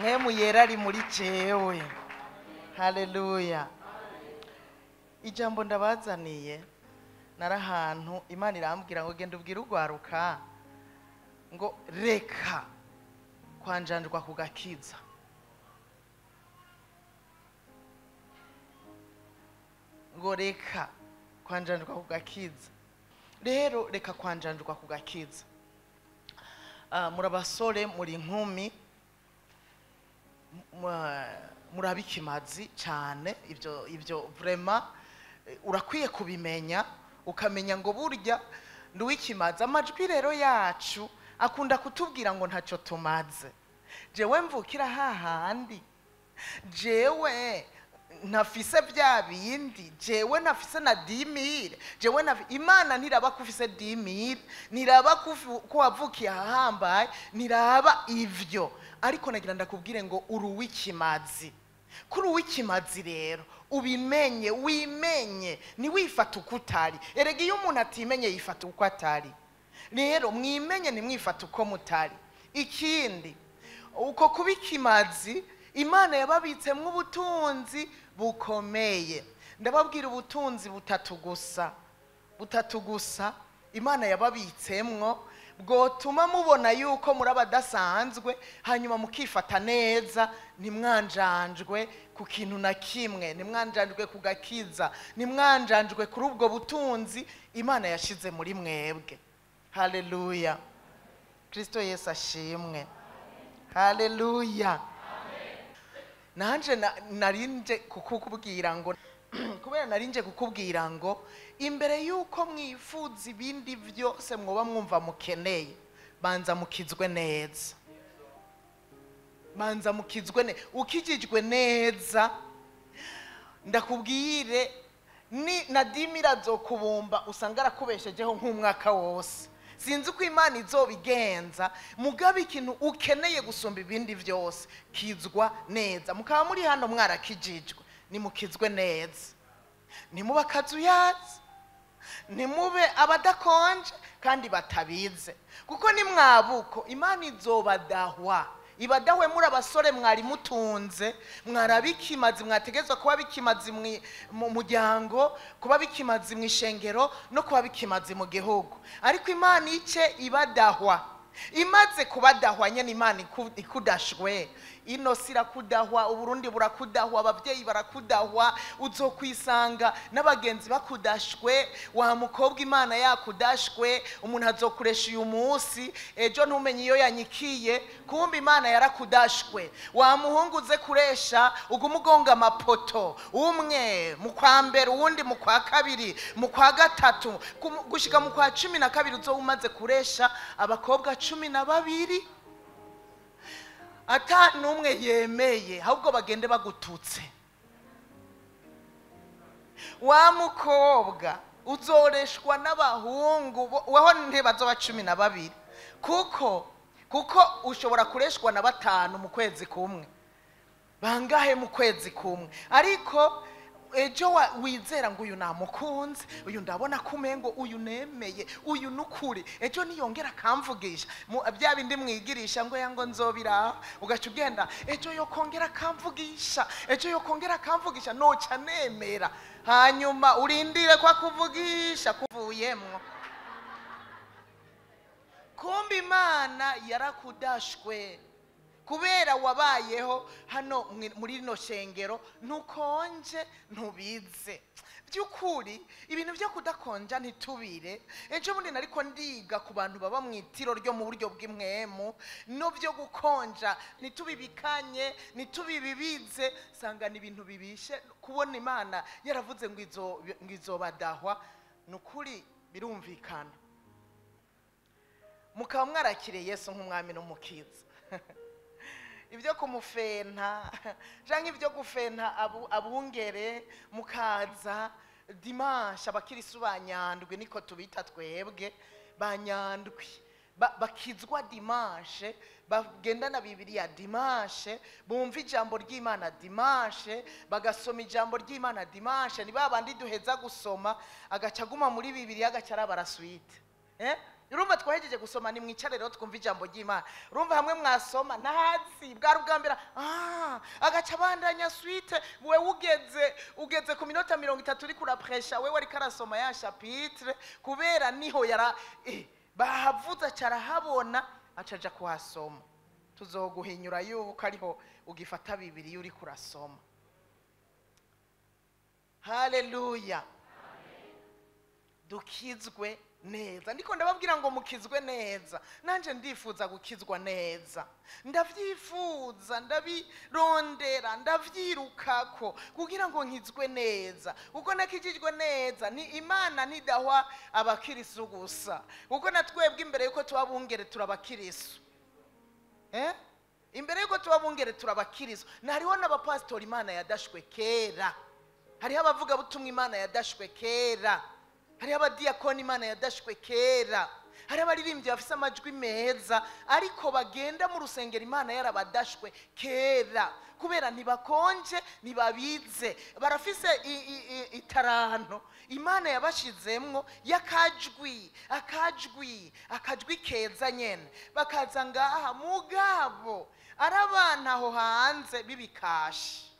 mwemu yera ari muri jewe. Haleluya. Ijambo ndabazaniye narahantu Imana irambwira ngo genda ubwire ugwaruka ngo reka kwanjanjwa kugakiza. Ngo reka kwanjanjwa kugakiza. Rero reka kwanjanjwa kugakiza. Muri abasore muri inkumi murabikimazi cyane ibyo vraiment urakwiye kubimenya ukamenya ngo burya nduwikimazi. Amajwi rero yacu akunda kutubwira ngo ntacyo tumaze. Jewe mvukira hahandi, jewe ntafise bya bindi, jewe ntafise na 10,000, jewe Imana ntiraba kufise 10,000, ntiraba ko wavukiye ahahambaye, ntiraba ivyo. Ariko nagira ndakubwire ngo uruwikimazi. Kuri uwikimazi rero ubimenye, wimenye, ni wifata uko utari. Erega iyo umuntu atimenye yifata uko atari. Rero mwimenye ni mwifata uko mutari. Ikindi uko kubikimazi Imana yababitsemwe ubutunzi bukomeye. Ndababwira ubutunzi butatu gusa Imana yababitsemwo bwotuma mubona yuko muri abadasanzwe, hanyuma mukifata neza, nimwanjanjwe ku kintu na kimwe, nimwanjanjwe kugakiza, nimwanjanjwe kuri ubwo butunzi Imana yashize muri mwebwe. Haleluya. Kristo Yesu ashimwe. Haleluya. Nanje narinje kukubwira ngo kubera narinje kukubwira ngo imbere yuko mwifuza ibindi byose mwoba mwumva mukeneye, banza mukizwe neza. Banza mukizwe neza. Ukijijwe neza ndakubwire ni nadimira zokubumba usanga arakubeshejeho nk'umwaka wose. Sinzi ko Imana izobigenza, mugabe ikintu ukeneye gusumba ibindi byose kizwa neza. Mukaba muri hano mwarakijijwe, nimukizwe neza. Nimuba kazuyazi, nimube abadakonje kandi batabize. Kuko ni mwabuko Imana izobadahwa. Ibadahwe muri abasore mwari mutunze, mwarabikimazi, mwategezwa kuba bikimazi mu muryango, kuba bikimazi mu ishengero no kuba bikimazi mu gihugu. Ariko Imana ice ibadahwa. Imaze kubadahwa nyene Imana ikudashwe. Ino sira kudahwa, Uburundi burakudahwa, abavyeyi barakudahwa, uzokwisanga n'abagenzi bakudashwe. Wa mukobwa Imana yakudashwe, umuntu azokuresha uyu munsi, ejo ntumenye iyo yanyikiye, kumbe Imana yarakudashwe. Wa muhungu uze kuresha ugumugonga amapoto, umwe mu kwa mbere, uwundi mu kwa kabiri, mu kwa gatatu, gushika mu kwa 12 uzo umaze kuresha abakobwa 12. Ata numwe yemeye, ahubwo bagende bagututse. Wa mukobwa uzoreshwa n'abahungu, weho ntibazoba 12, kuko ushobora kureshwa na 5 mu kwezi kumwe. Bangahe mu kwezi kumwe? Ariko ejo wizera ngo uyu namukunze, uyu ndabona kumengo uyu nemeye, uyu nukuri, ejo niyongera kamvugisha bya bindi mwigirisha ngo yango nzobira, ugaca ugenda ejo yo kongera kamvugisha, ejo yo kongera kamvugisha, noca nemera. Hanyuma urindire kwa kuvugisha kuvuyemwo. Kumbe Imana yarakudashwe kubera wabayeho hano muri no shengero, ntukonje ntubize. Byukuri ibintu byo kudakonja ntitubire. Ejo bundi nariko ndiga ku bantu baba mu itiro ryo mu buryo bw'imwemu, no byo gukonja nitubibikanye, nitubibibize, sangana ibintu bibishe. Kubona Imana yaravuze ngo izobadahwa, nukuri birumvikana. Mukaba mwarakire Yesu nk'umwami n'umukiza. Ibyo kumufenta canke ibyo gufenta abungere mukaza dimanche, abakirisu banyandwi niko tubita twebwe, banyandwi bakizwa dimanche, bagendana Bibiliya dimanche, bumva ijambo ry'Imana dimanche, bagasoma ijambo ry'Imana dimanche. Ni babandi duheza gusoma agaca guma muri Bibiliya agaca arabara suite. urumva twahejeje gusoma ni mwicare rero twumva ijambo ry'Imana. Urumva hamwe mwasoma ntazi bwari ubwambera agaca bandanya suite we ugeze ku minota 30 uri kurapresha we wari karasoma ya chapitre kubera niho yara bahavuza carahabona acaja kuhasoma. Tuzoguhinyura yuko ariho ugifata bibiri uri kurasoma. Haleluya. Dukizwe neza. Ndiko ndababwira ngo mukizwe neza. Nanje ndifuza gukizwa neza. Ndavyifuza, ndabirondera, ndavyirukako kugira ngo nkizwe neza. Uko nakijijwe neza ni Imana nidahwa abakirisu gusa. Uko natwebwe imbere yuko tubabungere turabakirisu. Imbere yuko tubabungere turabakirisu. Nariho n'abapastori Imana yadashwe kera. Hariho abavuga butumwa Imana yadashwe kera. Hariho abadiyakoni Imana yadashwe kera. Hariho abaririmbyi bafise amajwi meza ariko bagenda mu rusengero Imana yarabadashwe kera kubera ntibakonje ntibabize barafise itaranto Imana yabashizemwo akajwi keza nyene bakaza ngaha mugabo arabana aho hanze bibikashi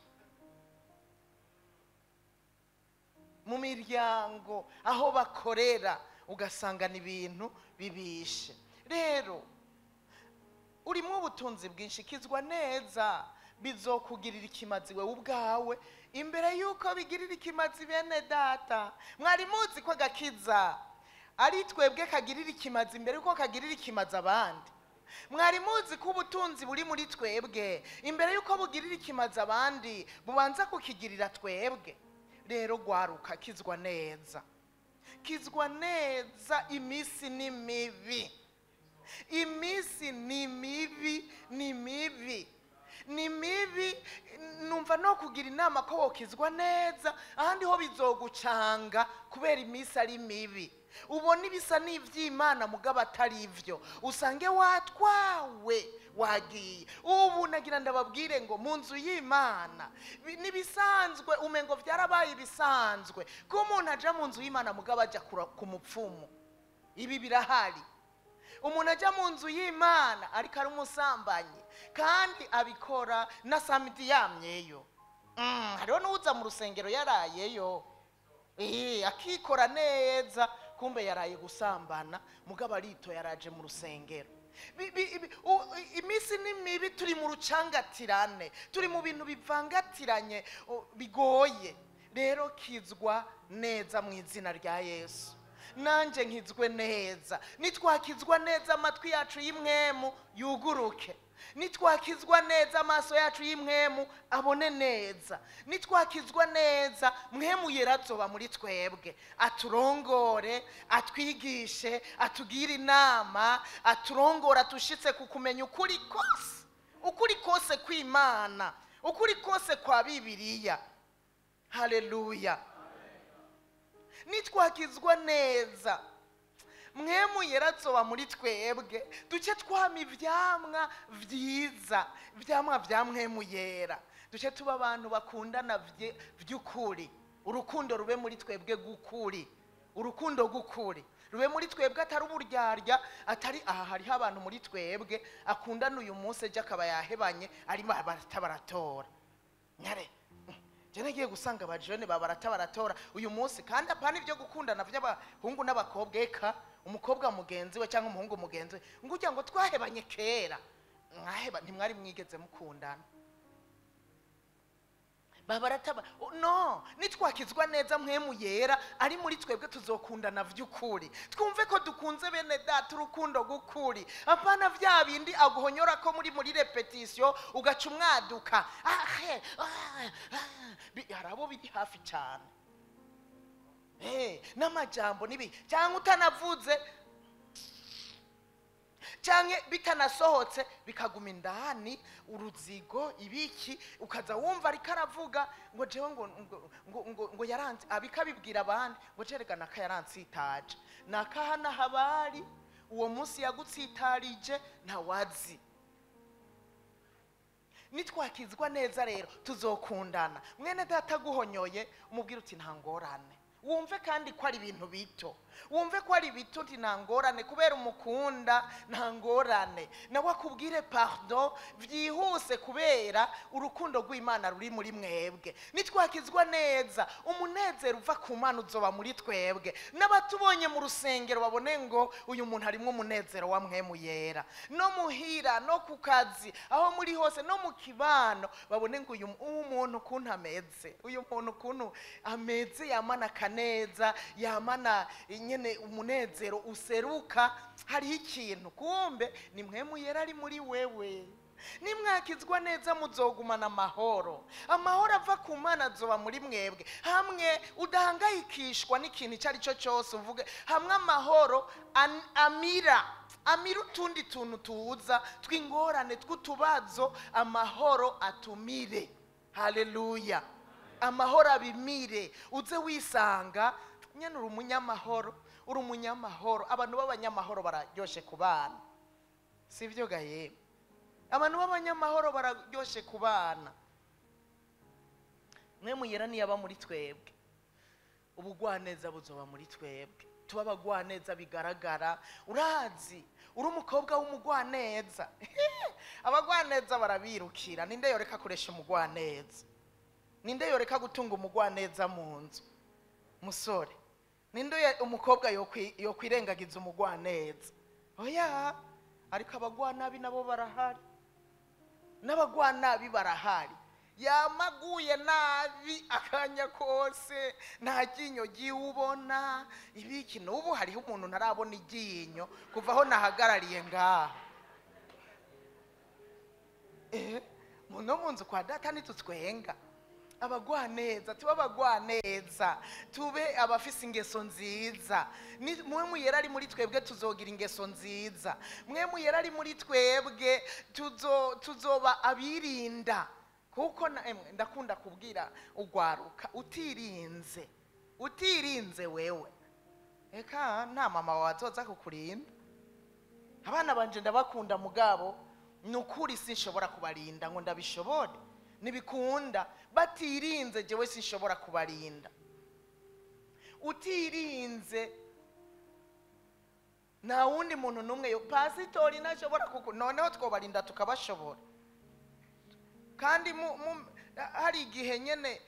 mu miryango aho bakorera ugasanga ni ibintu bibishe. Rero urimo ubutunzi bwinshi kizwa neza bizokugirira ikimazi wewe ubwawe imbere yuko bigirira ikimazi bene data. Mwari muzi ko gakiza ari twebwe kagirira ikimazi imbere yuko kagirira ikimazi abandi. Mwari muzi ko ubutunzi buri muri twebwe imbere yuko bugirira ikimazi abandi bubanza kukigirira twebwe. Rero gwaruka kizwa neza. Kizwa neza imisi ni mibi. Imisi ni mibi, ni mibi. Ni mibi numva no kugira inama ko wokizwa neza ahandi ho bizogucanga kubera imisi ari mibi. Ubona ibisa n'ivy'Imana mugabo atari ivyo. Usange watwawe wagiye. Ubu nagira ndababwire ngo mu nzu y'Imana nibisanzwe umengo vyarabaye bisanzwe ko umuntu aja mu nzu y'Imana mugabo aja ku mupfumu. Ibi birahari. Umuntu aja mu nzu y'Imana ariko ari umusambanyi kandi abikora na samedi yamyeyo. Hariho n'uza mu rusengero yarayeyo. Akikora neza kumbe yaraye gusambana mugabo arito yaraje mu rusengero. Imisi ni mibi turi mu rucangatirane turi mu bintu bivangatiranye bigoye. Rero kizwa neza mu izina rya Yesu. Nanje nkizwe neza. Nitwakizwa neza amatwi yacu y'imwemu yuguruke. Nitwakizwa neza amaso yacu y'imwemu abone neza. Nitwakizwa neza mwemu yerazoba muri twebwe aturongore atwigishe atugire inama aturongora tushitse kukumenya ukuri kose kw'Imana ukuri kose kwa Bibiliya. Haleluya. Nitwakizwa neza mwemu yerazoba muri twebwe duce twama ivyamwa vyiza vyamwa vya mwemu yera duce tuba abantu bakundana vy'ukuri. Urukundo rube muri twebwe gukuri. Urukundo gukuri rube muri twebwe atari uburyarya atari hariho abantu muri twebwe akundana uyu munsi ejo akaba yahebanye arimo baratora nyare je nagiye gusanga abajene baratora uyu munsi kandi apana ivyo gukundana vy'abahungu n'abakobwa eka umukobwa mugenzi we cyangwa umuhungu mugenzi we ngujya ngo twahebanye kera mwaheba ntimwari mwigeze mukundana babarataba no. Nitwakizwa neza mwemu yera ari muri twebwe tuzokundana vy'ukuri twumve ko dukunze bene data urukundo gukuri apana vya bindi aguhonyora ko muri repetition ugaca umwaduka harabo biri hafi cyane n'amajambo nibi cyangwa utanavuze cyangwa bitanasohotse bikaguma indani uruzigo ibiki ukaza wumva ariko aravuga ngo jewe ngo yaranze abikabibwira abandi ngo cerekana ka yaransitaje nakahana habari uwo munsi yagutsitarije ntawazi. Nitwakizwa neza rero tuzokundana mwene data guhonyoye umubwira uti nta ngorane wumve kandi ko ari ibintu bito, wumve ko ari bito nta ngorane, kubera umukunda nta ngorane, nawe akubwire pardon byihuse kubera urukundo rw'Imana ruri muri mwebwe. Nitwakizwa neza umunezero uva ku Mana uzoba muri twebwe, n'abatubonye mu rusengero babone ngo uyu muntu harimo umunezero wa Mpwemu Yera, no muhira no ku kazi aho muri hose no mu kibano babone ngo uyu muntu ukuntu ameze, uyu muntu ukuntu ameze, yamana kaneza, yamana nyene umunezero useruka. Hariho ikintu kumbe ni Mpwemu Yera ari muri wewe. Nimwakizwa neza muzogumana amahoro, amahoro ava ku Mana azoba muri mwebwe, hamwe udahangayikishwa n'ikintu icyo ari cyo cyose, uvuge hamwe amahoro amira utundi tuntu tuza tw'ingorane tw'utubazo, amahoro atumire. Haleluya, amahoro abimire, uze wisanga nyene uri umunyamahoro, uri umunyamahoro. Abantu b'abanyamahoro bararyoshe kubana, sivyo gaye? Abantu b'abanyamahoro bararyoshe kubana. Mpwemu Yera niyaba muri twebwe, ubugwaneza buzoba muri twebwe, tuba abagwaneza bigaragara. Urazi uri umukobwa w'umugwaneza abagwaneza barabirukira. Ninde yoreka kuresha umugwaneza? Ninde yoreka gutunga umugwaneza mu nzu? Musore, ninde umukobwa yokwirengagiza umugwaneza? Oya, ariko abagwanabi nabo barahari, n'abagwanabi barahari. Yamaguye nabi akanya kose, nta ryinyo giubona ibiki. N'ubu hariho umuntu ntarabona iryinyo kuva aho nahagarariye ngaha. Muno munzu kwa data ntitutwenga. Abagwaneza, tuba abagwaneza, tube abafise ingeso nziza. Mpwemu Yera ari muri twebwe tuzogira ingeso nziza. Mpwemu Yera ari muri twebwe tuzoba abirinda. Kuko ndakunda kubwira ugwaruka, utirinze wewe, eka nta mama wazoza kukurinda. Abana banje ndabakunda mugabo nukuri sinshobora kubarinda ngo ndabishobore, nibikunda batirinze jewe sinshobora kubarinda. Utirinze nta wundi muntu numwe yo pasitori nashobora noneho twobarinda tukabashobora. Kandi hari igihe nyene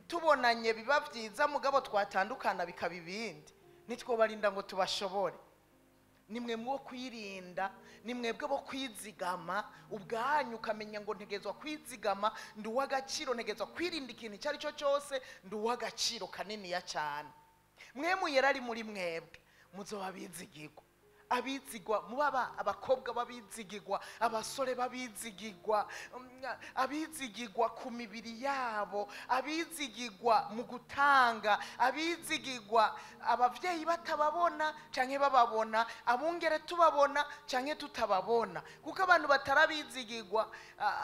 tubonanye biba byiza, mugabo twatandukana bikaba ibindi, nitwobarinda ngo tubashobore. Nimwe mwo kwirinda, nimwebwe bo kwizigama ubwanyu, ukamenya ngo ntegezwa kwizigama, ndi uw'agaciro, ntegezwa kwirinda ikintu icyo ari cyo cyose, ndi uw'agaciro kanini ya cyane. Mpwemu Yera ari muri mwebwe, muzoba bizigirwa, abizigwa, mubaba abakobwa babizigirwa, abasore babizigirwa, abizigirwa ku mibiri yabo, abizigirwa mu gutanga, abizigirwa abavyeyi batababona canke bababona, abungere tubabona canke tutababona. Kuko abantu batarabizigirwa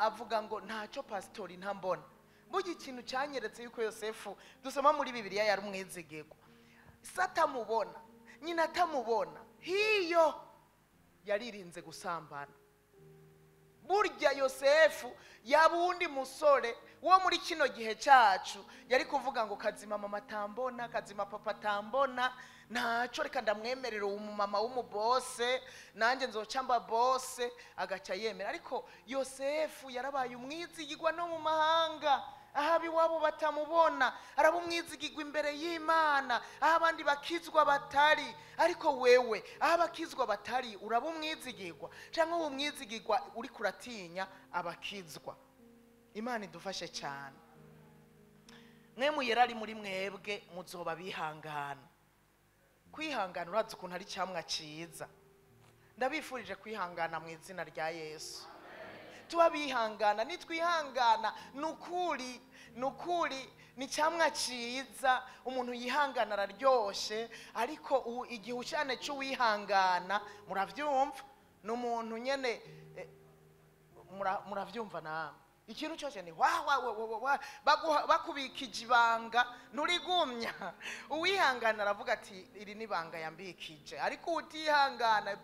avuga ngo ntacyo pasitori ntambona. Burya ikintu cyanyeretse yuko Yosefu dusoma muri Bibiliya yari umwizigirwa. Satamubona, nyina atamubona, hiyo yaririnze gusambana. Burya Yosefu yabundi musore wo muri kino gihe cyacu yari kuvuga ngo kazima mama tambona, kazima papa tambona, ntacyo reka ndamwemerera umumama w'umubose nanjye nzocamba bose, agaca yemera. Ariko Yosefu yarabaye umwizigirwa no mu mahanga, aha biwabo batamubona, araba umwizigirwa imbere y'Imana, aha abandi bakizwa batari. Ariko wewe aha bakizwa batari uraba umwizigirwa, cyangwa uwo mwizigirwa uri kuratinya abakizwa. Imana idufashe cyane. Mpwemu Yera ari muri mwebwe, muzoba bihangana. Kwihangana urazi ukuntu ari cyamwa cyiza. Ndabifurije kwihangana mu izina rya Yesu. Tuba bihangana, nitwihangana nukuri ni cyamwa cyiza. Umuntu yihangana araryoshe, ariko igihe ucyane cyo wihangana, muravyumva, n'umuntu nyene muravyumva namwe. Ikintu cyose ni bakubikije ibanga nturigumya. Uwihangana aravuga ati iri ni banga yambikije. Ariko utihangana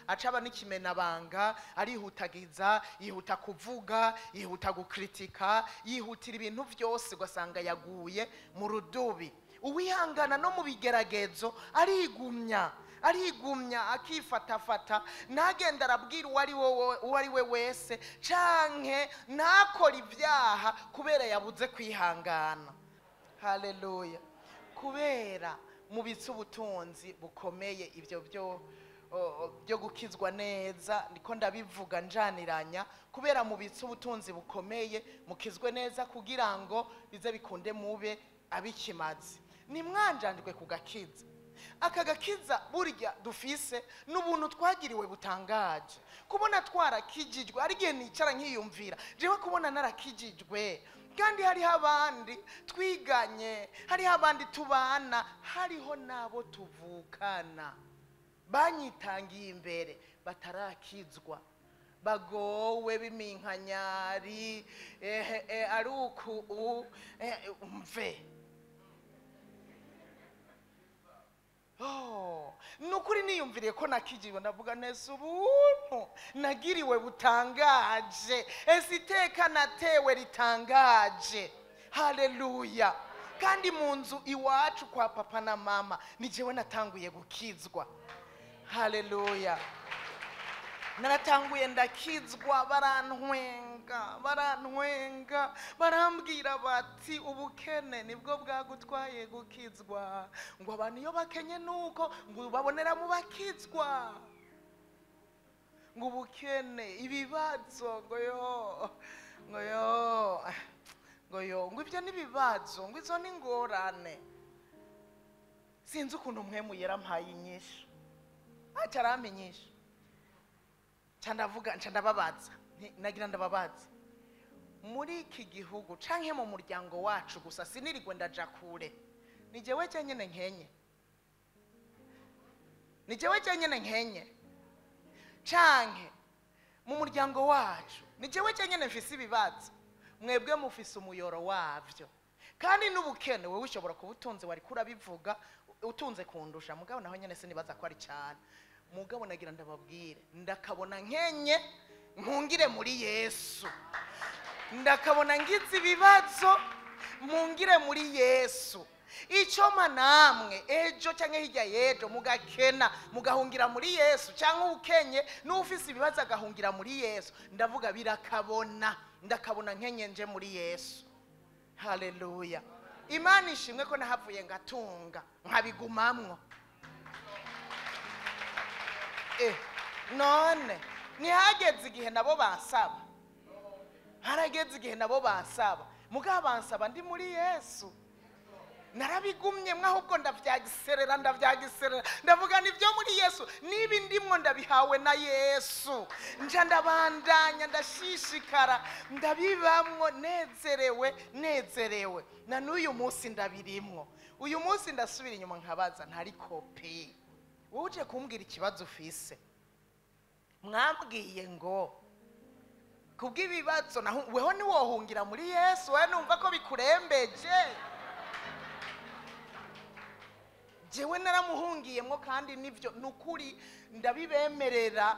acaba n'ikimena banga, arihutagiza, yihuta kuvuga, yihuta gukritika, yihutira ibintu byose, ugasanga yaguye mu rudubi. uwihangana no mu bigeragezo arigumya akifatafata, ntagenda arabwira uwo ari we wese canke ntakora ibyaha kubera yabuze kwihangana. Haleluya. Kubera mubitse ubutunzi bukomeye, ibyo byo gukizwa neza niko ndabivuga njaniranya, kubera mubitse ubutunzi bukomeye mukizwe neza kugira ngo bize bikunde mube abikimazi. Nimwanjandwe kugakiza. Aka gakiza burya dufise n'ubuntu twagiriwe butangaje, kubona twarakijijwe. Ari gihe nicara nkiyumvira jewe kubona narakijijwe, kandi hariho abandi twiganye, hariho abandi tubana, hariho nabo tuvukana banyitangiye imbere batarakizwa, bagowe biminkanyari ari uku umve. Nukuri niyumviriye ko nakijijwe, ndavuga neza ubuntu nagiriwe butangaje, iteka natewe ritangaje. Haleluya. Kandi mu nzu iwacu kwa papa na mama ni jewe natanguye gukizwa. Haleluya. Naratanguye ndakizwa, barantwenga barambwira bati ubukene nibwo bwagutwaye gukizwa, ngo abantu iyo bakenye nuko ngo babonera mu bakizwa, ngo ubukene ibibazo ngo ibyo nibibazo, ngo izo ni ngorane. Sinzi ukuntu mwemu yarampaye inyishu, ataramenyesha ndababaza, nagira ndababaza, muri iki gihugu canke mu muryango wacu gusa, sinirigwe ndaja kure, ni jewe cyanyene nkenye, canke mu muryango wacu ni jewe cyanyene mfise ibibazo, mwebwe mufise umuyoro wavyo. Kandi n'ubukene wewe ushobora kubutunze wari kurabivuga utunze kundusha, mugabo naho nyene sinibaza ko ari cyane. Mugabo nagira ndababwire, ndakabona nkenye mpungire muri Yesu, ndakabona ngize ibibazo mpungire muri Yesu. Icoma namwe ejo canke hirya yejo mugakena mugahungira muri Yesu, canke ukenye n'ufise ibibazo agahungira muri Yesu, ndavuga birakabona, ndakabona nkenye nje muri Yesu. Haleluya. Imana ishimwe ko nahavuye ngatunga nkabigumamwo. None ntihageze igihe nabo bansaba, harageze igihe nabo bansaba, mugabo bansaba ndi muri Yesu. Narabigumye mwahubwo ndavyagiserera ndavuga nibyo muri Yesu, nibi ndimwo ndabihawe na Yesu, nja ndabandanya ndashishikara ndabibamwo nezerewe na n'uyu munsi ndabirimwo. Uyu munsi ndasubira inyuma nkabaza, ntari kopi uje kumbwira ikibazo ufise, mwambwiye ngo kubw'ibibazo weho ni wohungira muri Yesu, wewe numva ko bikurembeje. Jewe naramuhungiyemwo kandi nivyo nukuri ndabibemerera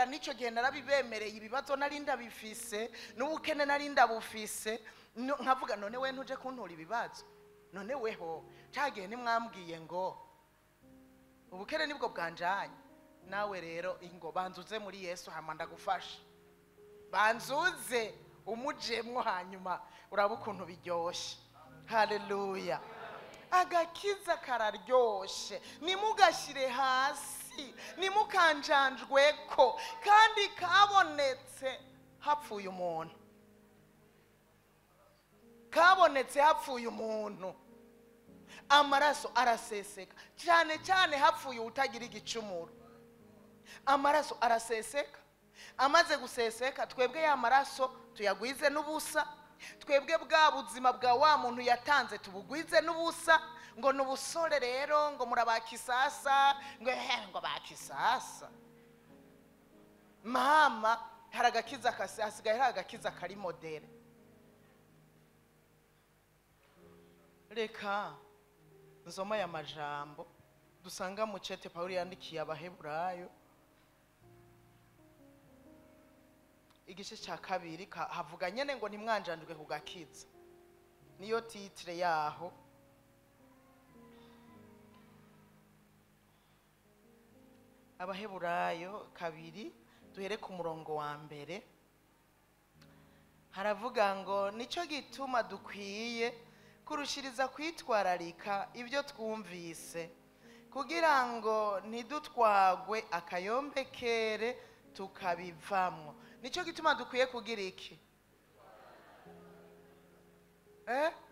nico gihe narabibemereye. Ibibazo nari ndabifise n'ubukene nari ndabufise, nkavuga none we ntuje kuntura ibibazo, none weho cagihe nimwambwiye ngo ubukene nibwo bwanjanye, nawe rero ingo banzuze muri Yesu hama ndagufasha, banzuze umujemwo hanyuma uraba ukuntu biryoshe. Haleluya. Agakiza kararyoshe, nimugashire hasi, nimukanjanjweko, kandi kabonetse hapfuye umuntu, amaraso araseseka, cyane cyane hapfuye utagira igicumuro. Amaraso araseseka, amaze guseseka twebwe ya maraso tuyagwize n'ubusa, twebwe bwa buzima bwa wa muntu yatanze tubugwize n'ubusa, ngo n'ubusore rero ngo murabakisasa, ngo bakisasa. Mama haragakiza hasigaye haragakiza kari modere. Reka nzoma ya majambo dusanga mu cete Pawulo yandikiye Abaheburayo igice cya 2 havuga nyene ngo ntimwanjandwe kugakiza, niyo titre yaho. Abaheburayo 2 duhere ku murongo wa mbere. Haravuga ngo nico gituma dukwiye kurushiriza kwitwararika ibyo twumvise kugira ngo ntidutwagwe akayombekere tukabivamwo. Nico gituma dukwiye kugira iki?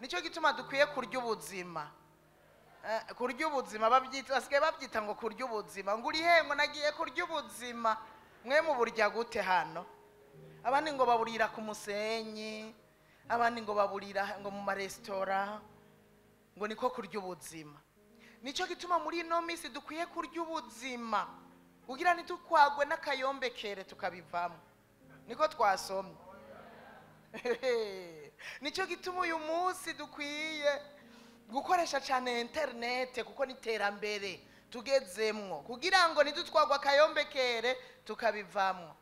Nico gituma dukwiye kurya ubuzima. Kurya ubuzima basigaye babyita ngo kurya ubuzima. Ngo uri he ngo nagiye kurya ubuzima. Mwe mu burya gute hano? Abandi ngo baburira ku musenyi, abandi ngo baburira ngo mu maresitora, ngo niko kurya ubuzima. Nico gituma muri ino minsi dukwiye kurya ubuzima kugira ntitukwagwe n'akayombekere tukabivamo. Niko twasomye. Nico gituma uyu munsi dukwiye gukoresha cyane internet kuko niterambere tugezemwo kugira ngo ntidutwagwe akayombekere tukabivamo.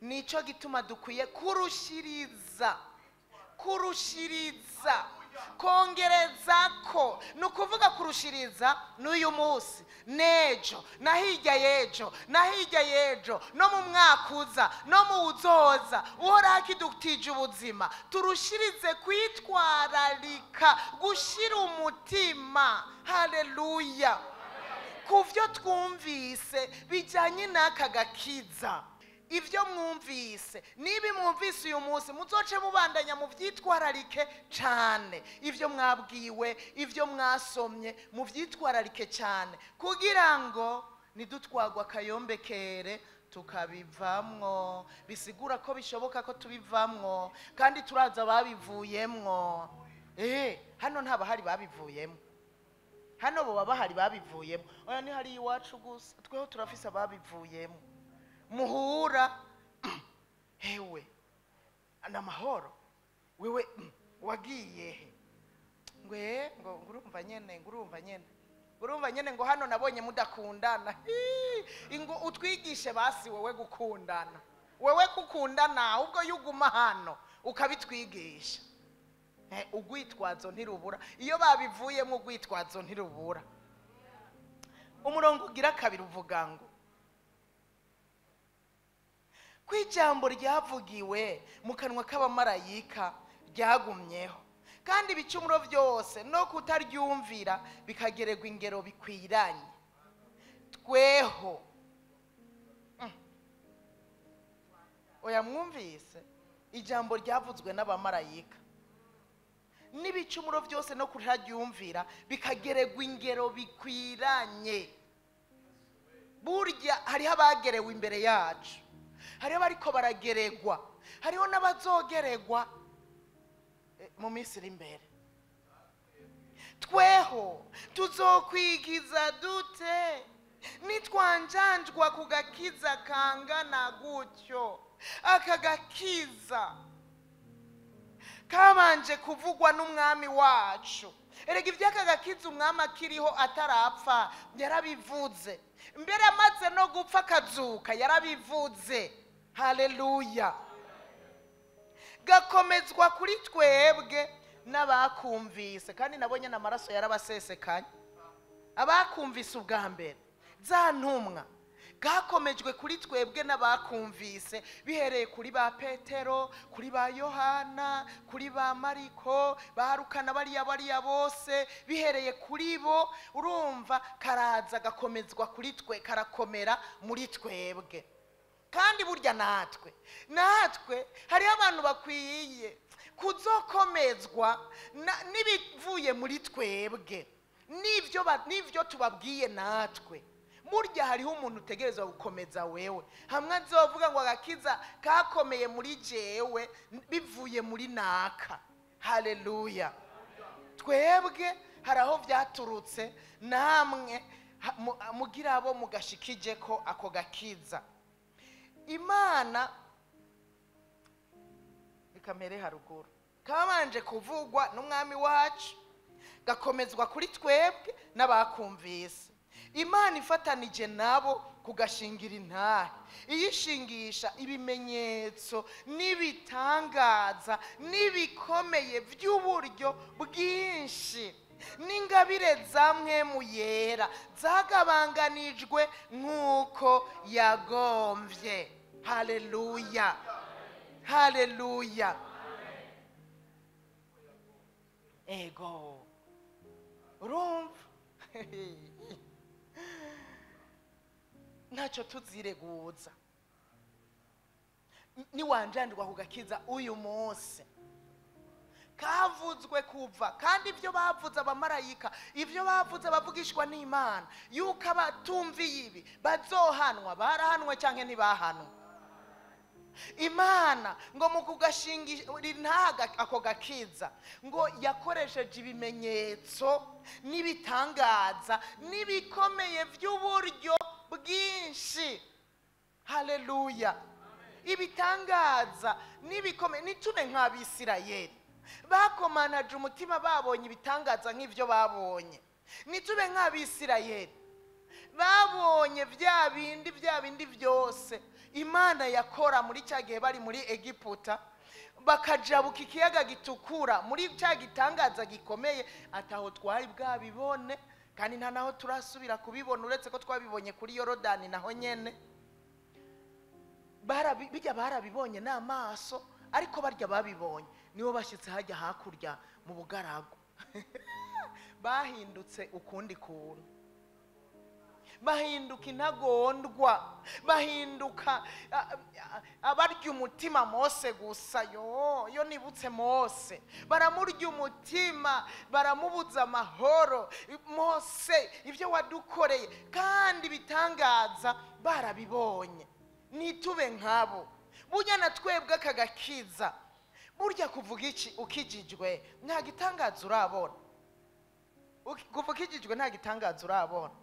Nico gituma dukwiye kurushiriza kongerezako. Nukuvuga kurushiriza n'uyu munsi, nejo, na hirya yejo, no mu mwaka uza, no mu uzoza, uhora kidutije ubuzima. Turushirize kwitwararika, gushira umutima, haleluya, kuvyo twumvise bijanye n'aka gakiza. Ivyo mwumvise, nibi mwumvise uyu munsi, muzoce mubandanya mu vyitwararike cyane. Ivyo mwabwiwe, ivyo mwasomye, mu vyitwararike cyane kugira ngo nidutwagwa akayombekere tukabivamwo. Bisigura ko bishoboka ko tubivamwo kandi turaza babivuyemwo. Hano ntaba hari babivuyemwo. Hano bo bahari babivuyemwo. Oya ni hari iwacu gusa, tweho turafise babivuyemwo. Muhura hewe n'amahoro wewe wagiye he? ngo ngurumva nyene ngo hano nabonye mudakundana. Ngo utwigishe basi wewe gukundana, wewe kukundana ubwo yuguma hano ukabitwigisha. Ugwitwazo ntirubura, iyo babivuyemo ugwitwazo ntirubura. Umurongo ugira 2 uvuga ngo kwijambo ryavugiwe mu kanwa k'abamarayika ryagumyeho, kandi ibicumuro byose no kutaryumvira bikagererwa ingero bikwiranye. Tweho oya mwumvise ijambo ryavuzwe n'abamarayika, n'ibicumuro byose no kutaryumvira bikagererwa ingero bikwiranye. Burya hariho abagerewe imbere yacu, hariho bariko barageregwa, hariho n'abazogeregwa mu minsi iri imbere. Tweho tuzokwigiza dute nitwanjanjwa ku gakiza kangana gutyo? Aka gakiza kabanje kuvugwa n'umwami wacu. Erega ivy'aka gakiza umwami akiriho atarapfa yarabivuze, mbere amaze no gupfa akazuka yarabivuze. Haleluya. Gakomezwa kuri twebwe n'abakumvise, kandi nabonye n'amaraso yarabasesekanye. Abakumvise ubwa mbere za ntumwa, gakomejwe kuri twebwe n'abakumvise, bihereye kuri ba Petero, kuri ba Yohana, kuri ba Mariko, barukana bariya bose, bihereye kuri bo. Urumva karaza gakomezwa kuri twe, karakomera muri twebwe. Kandi burya natwe hariho abantu bakwiye kuzokomezwa n'ibivuye muri twebwe, n'ivyo tubabwiye natwe. Burya hariho umuntu utegerezwa gukomeza wewe, hamwe azovuga ngo agakiza kakomeye muri jewe bivuye muri naka. Haleluya. Twebwe haraho vyaturutse, namwe mugira abo mugashikije ko ako gakiza. Imana ikamere haruguru kabanje kuvugwa n'umwami wacu, gakomezwa kuri twebwe n'abakumvise. Imana ifatanije nabo kugashingira intahe, iyishingisha ibimenyetso n'ibitangaza n'ibikomeye by'uburyo bwinshi. n'ingabire za mpwemu yera zagabanganijwe nk'uko yagomvye. Haleluya, haleluya. Ego urumva ntacyo tuzireguza niwanjanirwa kugakiza uyu munsi kavuzwe kuva, kandi ibyo bavuze abamarayika, ibyo bavuze abavugishwa n'Imana yuko abatumviye ibi bazohanwa, barahanwe cyangwa ntibahanwe. Imana ngo mu kugashingira ako gakiza ngo yakoresheje ibimenyetso n'ibitangaza n'ibikomeye by'uburyo bwinshi. Haleluya. Ibitangaza n'ibikomeye, nitube nk'Abisirayeli bakomanaje umutima babonye ibitangaza nk'ivyo babonye. Nitube nk'Abisirayeli babonye bya bindi byose Imana yakora muri cya gihe bari muri Egiputa, bakajabuka ikiyaga gitukura muri cya gitangaza gikomeye, ataho twari bwabibone kandi nta naho turasubira kubibona uretse ko twabibonye kuri Yorodani naho nyene. Bijya barabibonye n'amaso, ariko barya babibonye nibo bashyitse hajya hakurya mu bugaragu bahindutse ukundi kuntu, bahinduka intagondwa, bahinduka abarya umutima Mose gusa. Yo nibutse Mose baramurya umutima, baramubuza amahoro. Mose, ibyo wadukoreye, kandi bitangaza barabibonye. Nitube nkabo. Burya na twebwe akagakiza, burya kuvuga iki ukijijwe nta gitangaza urabona. Kuvuga ukijijwe nta gitangaza urabona,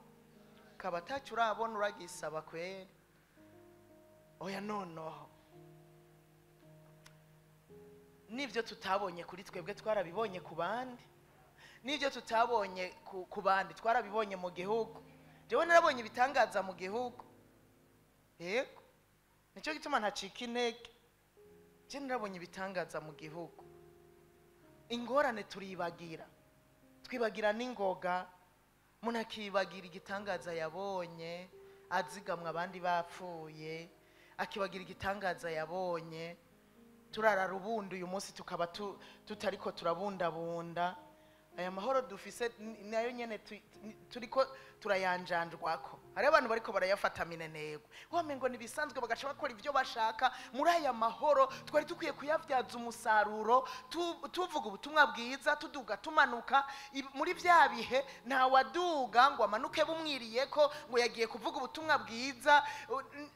kaba atacyo urabona uragisaba kweri. Oya noneho nibyo tutabonye kuri twebwe twarabibonye ku bandi, nibyo tutabonye ku bandi twarabibonye mu gihugu. Jewe narabonye ibitangaza mu gihugu, yego nicyo gituma ntacika intege. Je narabonye ibitangaza mu gihugu. Ingorane twibagira n'ingoga. Umuntu akibagira igitangaza yabonye azigamwa abandi bapfuye, akibagira igitangaza yabonye turara rubundi uyu munsi tukaba tutariko turabundabunda. Aya mahoro dufise nayo nyene turiko turayanjanjwako. Hari abantu bariko barayafata minenegwe, wamengo nibisanzwe bagaca bakora ivyo bashaka. Muri aya mahoro twari dukwiye kuyavyaza umusaruro, tuvuga ubutumwa bwiza, tuduga tumanuka. Muri vya bihe nta waduga ngo amanuke bumwiriyeko ngo yagiye kuvuga ubutumwa bwiza.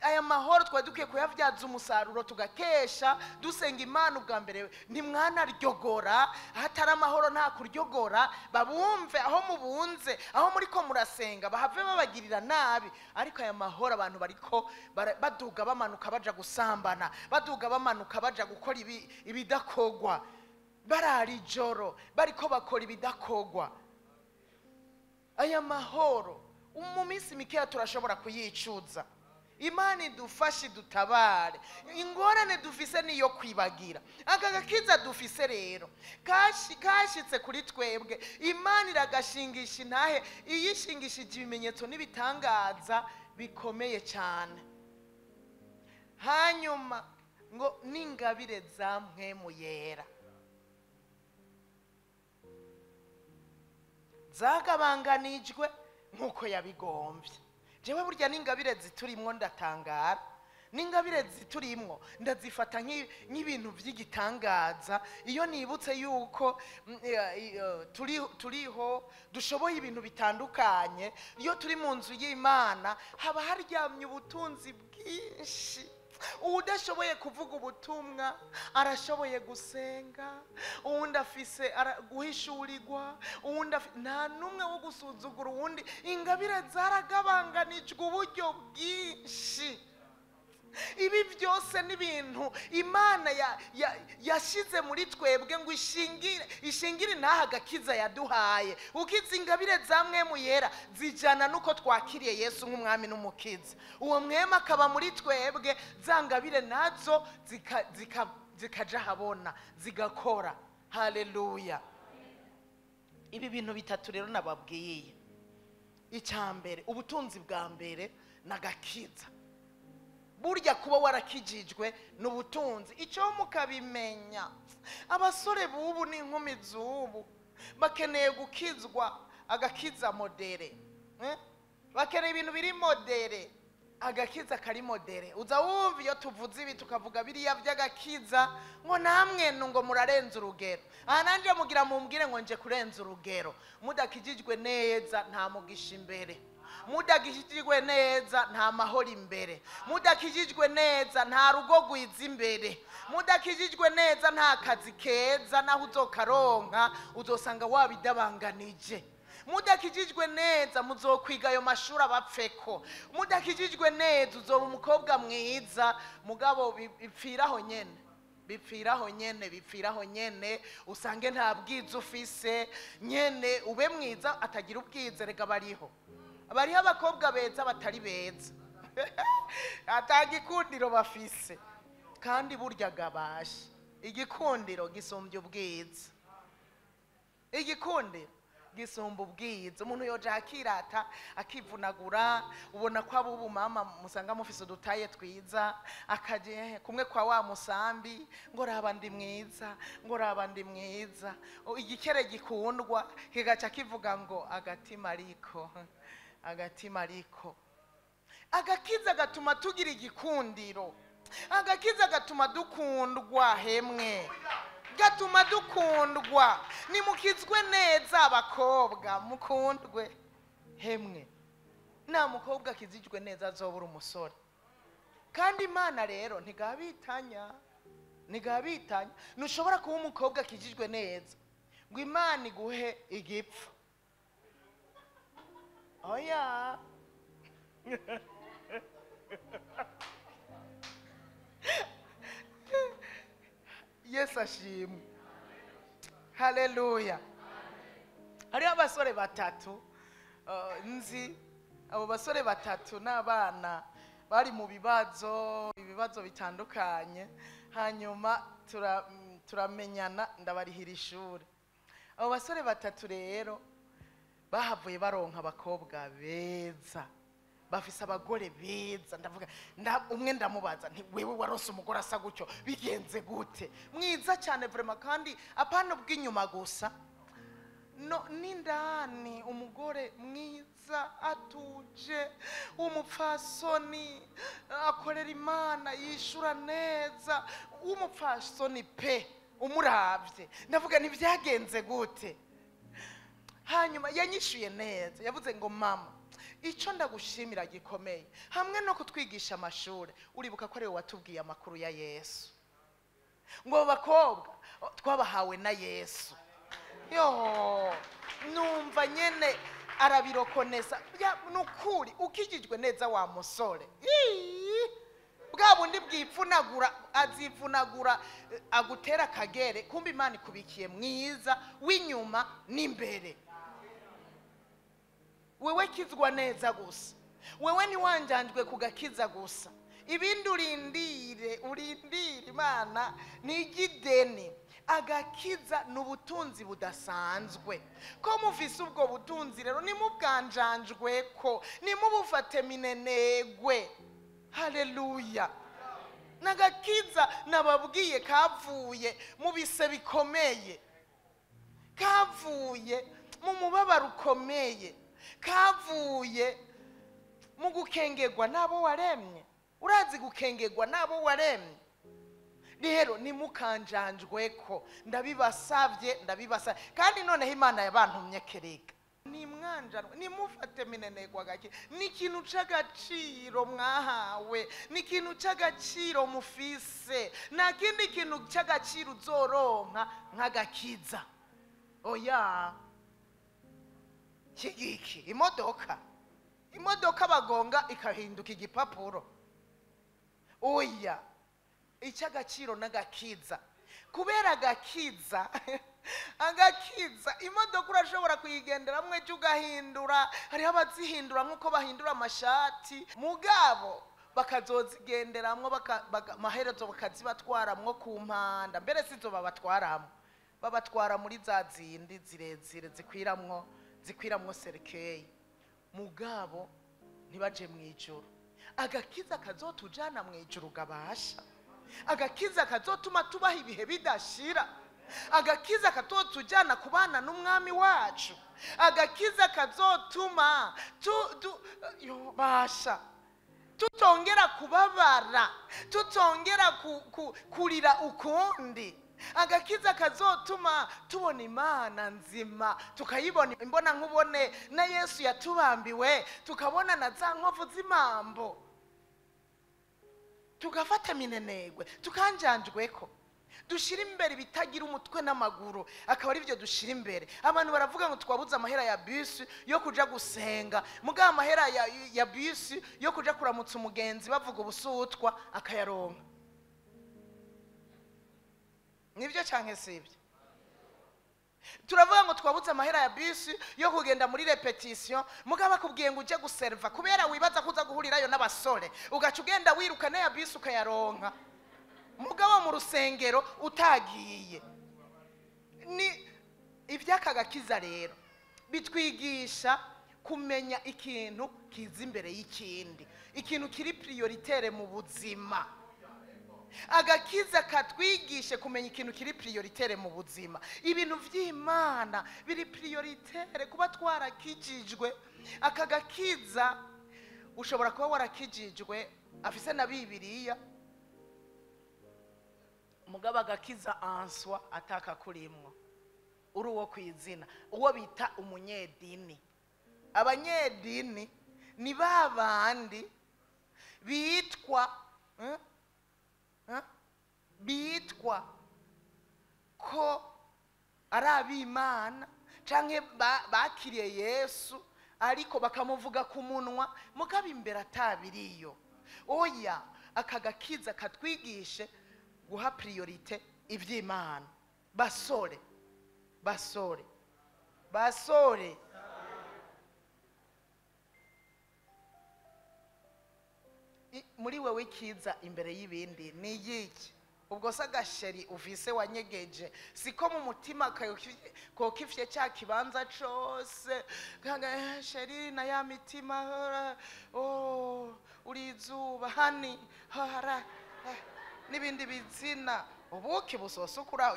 Aya mahoro twari dukwiye kuyavyaza umusaruro, tugakesha dusenga Imana. Ubwa mbere ntimwana ryogora, hatari amahoro nta kuryogora. Babumve aho mubunze, aho muriko murasenga bahave babagirira nabi. Ariko aya mahoro abantu bariko baduga bamanuka baja gusambana, baduga bamanuka baja gukora ibidakogwa, barara ijoro bariko bakora ibidakogwa. Aya mahoro mu minsi mikeya turashobora kuyicuza. Imana idufashe dutabare. Ingorane dufise niyo kwibagira. Aka gakiza dufise rero kashitse kuri twebwe, Imana iragashingisha intahe, iyishingishije ibimenyetso n'ibitangaza bikomeye cyane. Hanyuma ngo n'ingabire za mpwemu yera zagabanganijwe nk'uko yabigomvye. Jewe burya n'ingabire ziturimwo ndatangara, n'ingabire ziturimwo ndazifata nk'ibintu by'igitangaza. Iyo nibutse yuko turiho dushoboye ibintu bitandukanye, iyo turi mu nzu y'Imana haba haryamye ubutunzi bwinshi. Udashoboye kuvuga ubutumwa arashoboye gusenga, uwundi afise guhishurirwa, uwundi nta numwe wo gusuzugura uwundi. Ingabire zaragabanganijwe uburyo bwinshi. Ibi byose n'ibintu Imana yashize muri twebwe ngo ishingire ntaha gakiza yaduhaye. Ukiza ingabire za mpwemu yera zijana nuko twakiriye Yesu nk'umwami n'umukiza. Uwo mwema akaba muri twebwe, za ngabire nazo zikaja habona zigakora. Haleluya. ibi bintu bitatu rero nababwiye. Icyambere, ubutunzi bwa mbere nagakiza. Burya kuba warakijijwe n'ubutunzi, icyo mukabimenya. Abasore bubu n'inkumi zubu bakeneye gukizwa, agakiza modere. Bakeneye ibintu biri modere, agakiza kari modere. Uza wumva iyo tuvuze ibi tukavuga biriya by'agakiza ngo namwe ngo murarenza urugero. Aha nanje mugira mumbwire ngo nje kurenza urugero. Mudakijijwe neza nta mugisha imbere, mudakijijwe neza nta mahoro imbere, mudakijijwe neza nta rugo rwiza imbere, mudakijijwe neza nta kazi keza, naho uzokaronka uzosanga wabidabanganije. Mudakijijwe neza muzokwiga ayo mashuri abapfeko, mudakijijwe neza uzoba umukobwa mwiza, mugabo bipfiraho nyene, bipfiraho nyene, usange nta bwiza ufise nyene, ube mwiza atagira ubwiza. Rega bariho abakobwa beza batari beza atagikundiro bafise, kandi burya gabashe igikundiro gisumbye ubwiza, igikundiro gisumba ubwiza. Umuntu yoja akirata akivunagura, ubona ko abubu mama musanga mufise udutaye twiza, akaje kumwe kwa wa musambi ngo raba ndi mwiza, ngo raba ndi mwiza. Igikere gikundwa kigaca kivuga ngo agatima ariko, agatima ariko. Agakiza gatuma tugira igikundiro, agakiza gatuma dukundwa hemwe, gatuma dukundwa. Nimukizwe neza abakobwa, mukundwe hemwe. Nta mukobwa akizijwe neza azobura umusore. Kandi Imana rero ntigabitanya. Ntushobora kuba umukobwa akijijwe neza ngo Imana iguhe igipfu. Oya. Yesu ashimwe. Haleluya. Hariho abasore batatu nzi. Abo basore batatu n'abana bari mu ibibazo bitandukanye, hanyuma turamenyana ndabarihira ishuri. Abo basore batatu rero bahavuye baronka abakobwa beza, bafise abagore beza. Ndavuga umwe ndamubaza nti wewe warose umugore asa gutyo bigenze gute? Mwiza cyane vraiment, kandi apana bw'inyuma gusa, no nindani. Umugore mwiza atuje, umupfasoni akorera Imana, yishura neza, umupfasoni pe umuravye. Ndavuga ntibyagenze gute? Hanyuma yanyishuye neza, yavuze ngo mama, icyo ndagushimira gikomeye hamwe no kutwigisha amashuri, uribuka ko ari wowe watubwiye amakuru ya Yesu, ngo bakobwa twabahawe na Yesu. Yo, numva nyene arabirokonesa. Nukuri ukijijwe neza wa musore, bwa bundi bwipfunagura, azipfunagura agutera akagere, kumbe Imana ikubikiye mwiza w'inyuma n'imbere. Wewe kizwa neza gusa, wewe ntiwanjanjwe kugakiza gusa, ibindi urindire Imana nigideni. Agakiza n'ubutunzi budasanzwe. Ko mufise ubwo butunzi rero nimubwanjanjwe ko, nimubufate minenegwe. Haleluya. Nagakiza nababwiye kavuye mu bise bikomeye, kavuye mu mubabaro ukomeye, kavuye mu gukengegwa nabo waremye. Urazi gukengegwa nabo waremye? Rero nimukanjanjwe ko, ndabibasavye. Kandi noneho Imana yabantumye kereka nimwanjanwe, nimufate minenegwa gake. Ni ikintu c'agaciro mwahawe, ni ikintu c'agaciro mufise, nta kindi kintu c'agaciro uzoronka nk'agakiza. Oya, kigiki imodoka bagonga ikahinduka igipapuro. Oya, icy'agaciro n'agakiza. Kubera agakiza imodoka urashobora kuyigenderamwo ejo ugahindura. Hariho abazihindura nk'uko bahindura amashati, mugabo bakazozigenderamwo, amaherezo bakazibatwaramwo ku mpanda, mbere sizo babatwaramwo, babatwara muri za zindi zirezire zikwiramwo serikeyi, mugabo ntibaje mu ijuru. Agakiza kazotujana mu ijuru gabasha, agakiza kazotuma tubaha ibihe bidashira, agakiza katotujana kubana n'umwami wacu, agakiza kazotuma basha tutongera kubabara, tutongera kurira ukundi, agakiza kazotuma tubona Imana nzima, tukayibona imbona nkubone, na Yesu yatubambiwe tukabona na za nkovu z'imambo, tugafata minenegwe, tukanjanjweko, dushira imbere bitagira umutwe n'amaguru, akaba ari byo dushira imbere. Abantu baravuga ngo twabuze amahera ya bisi yo kuja gusenga, mugabo amahera ya bisi yo kuja kuramutsa umugenzi bavuga ubusutwa akayaronka. Nibyo canke sibyo? Turavuga ngo twabuze amahera ya bisi yo kugenda muri repetition, mugabo akubwiye ngo uje guserva kubera wibaza kuza guhurirayo n'abasore, ugaca ugenda wiruka na ya bisi ukayaronka, mugabo mu rusengero utagiye. Ni ivyakagakiza rero bitwigisha kumenya ikintu kiza imbere y'ikindi, ikintu kiri prioritaire mu buzima. Agakiza katwigishe kumenya ikintu kiri prioritaire mu buzima. Ibintu vy'Imana biri prioritaire kuba twarakijijwe. Akagakiza ushobora kuba warakijijwe afise na Bibiliya, mugabo agakiza answa ataka kurimwo, uri uwo kwizina, uwo bita umunyedini. Abanyedini ni babandi bitwa ko ari ab'Imana canke bakiriye Yesu, ariko bakamuvuga ku munwa mugabo imbere atabiriyo. Oya, akagakiza katwigishe guha priorite ivy'Imana. Basore muri wewe ikiza imbere y'ibindi ni yiki? Ubwo se agasheri ufise wanyegeje, siko mu mutima kokifye cya kibanza cose sheri na ya mitima urizuba hani hara n'ibindi bizina, ubuki busosukura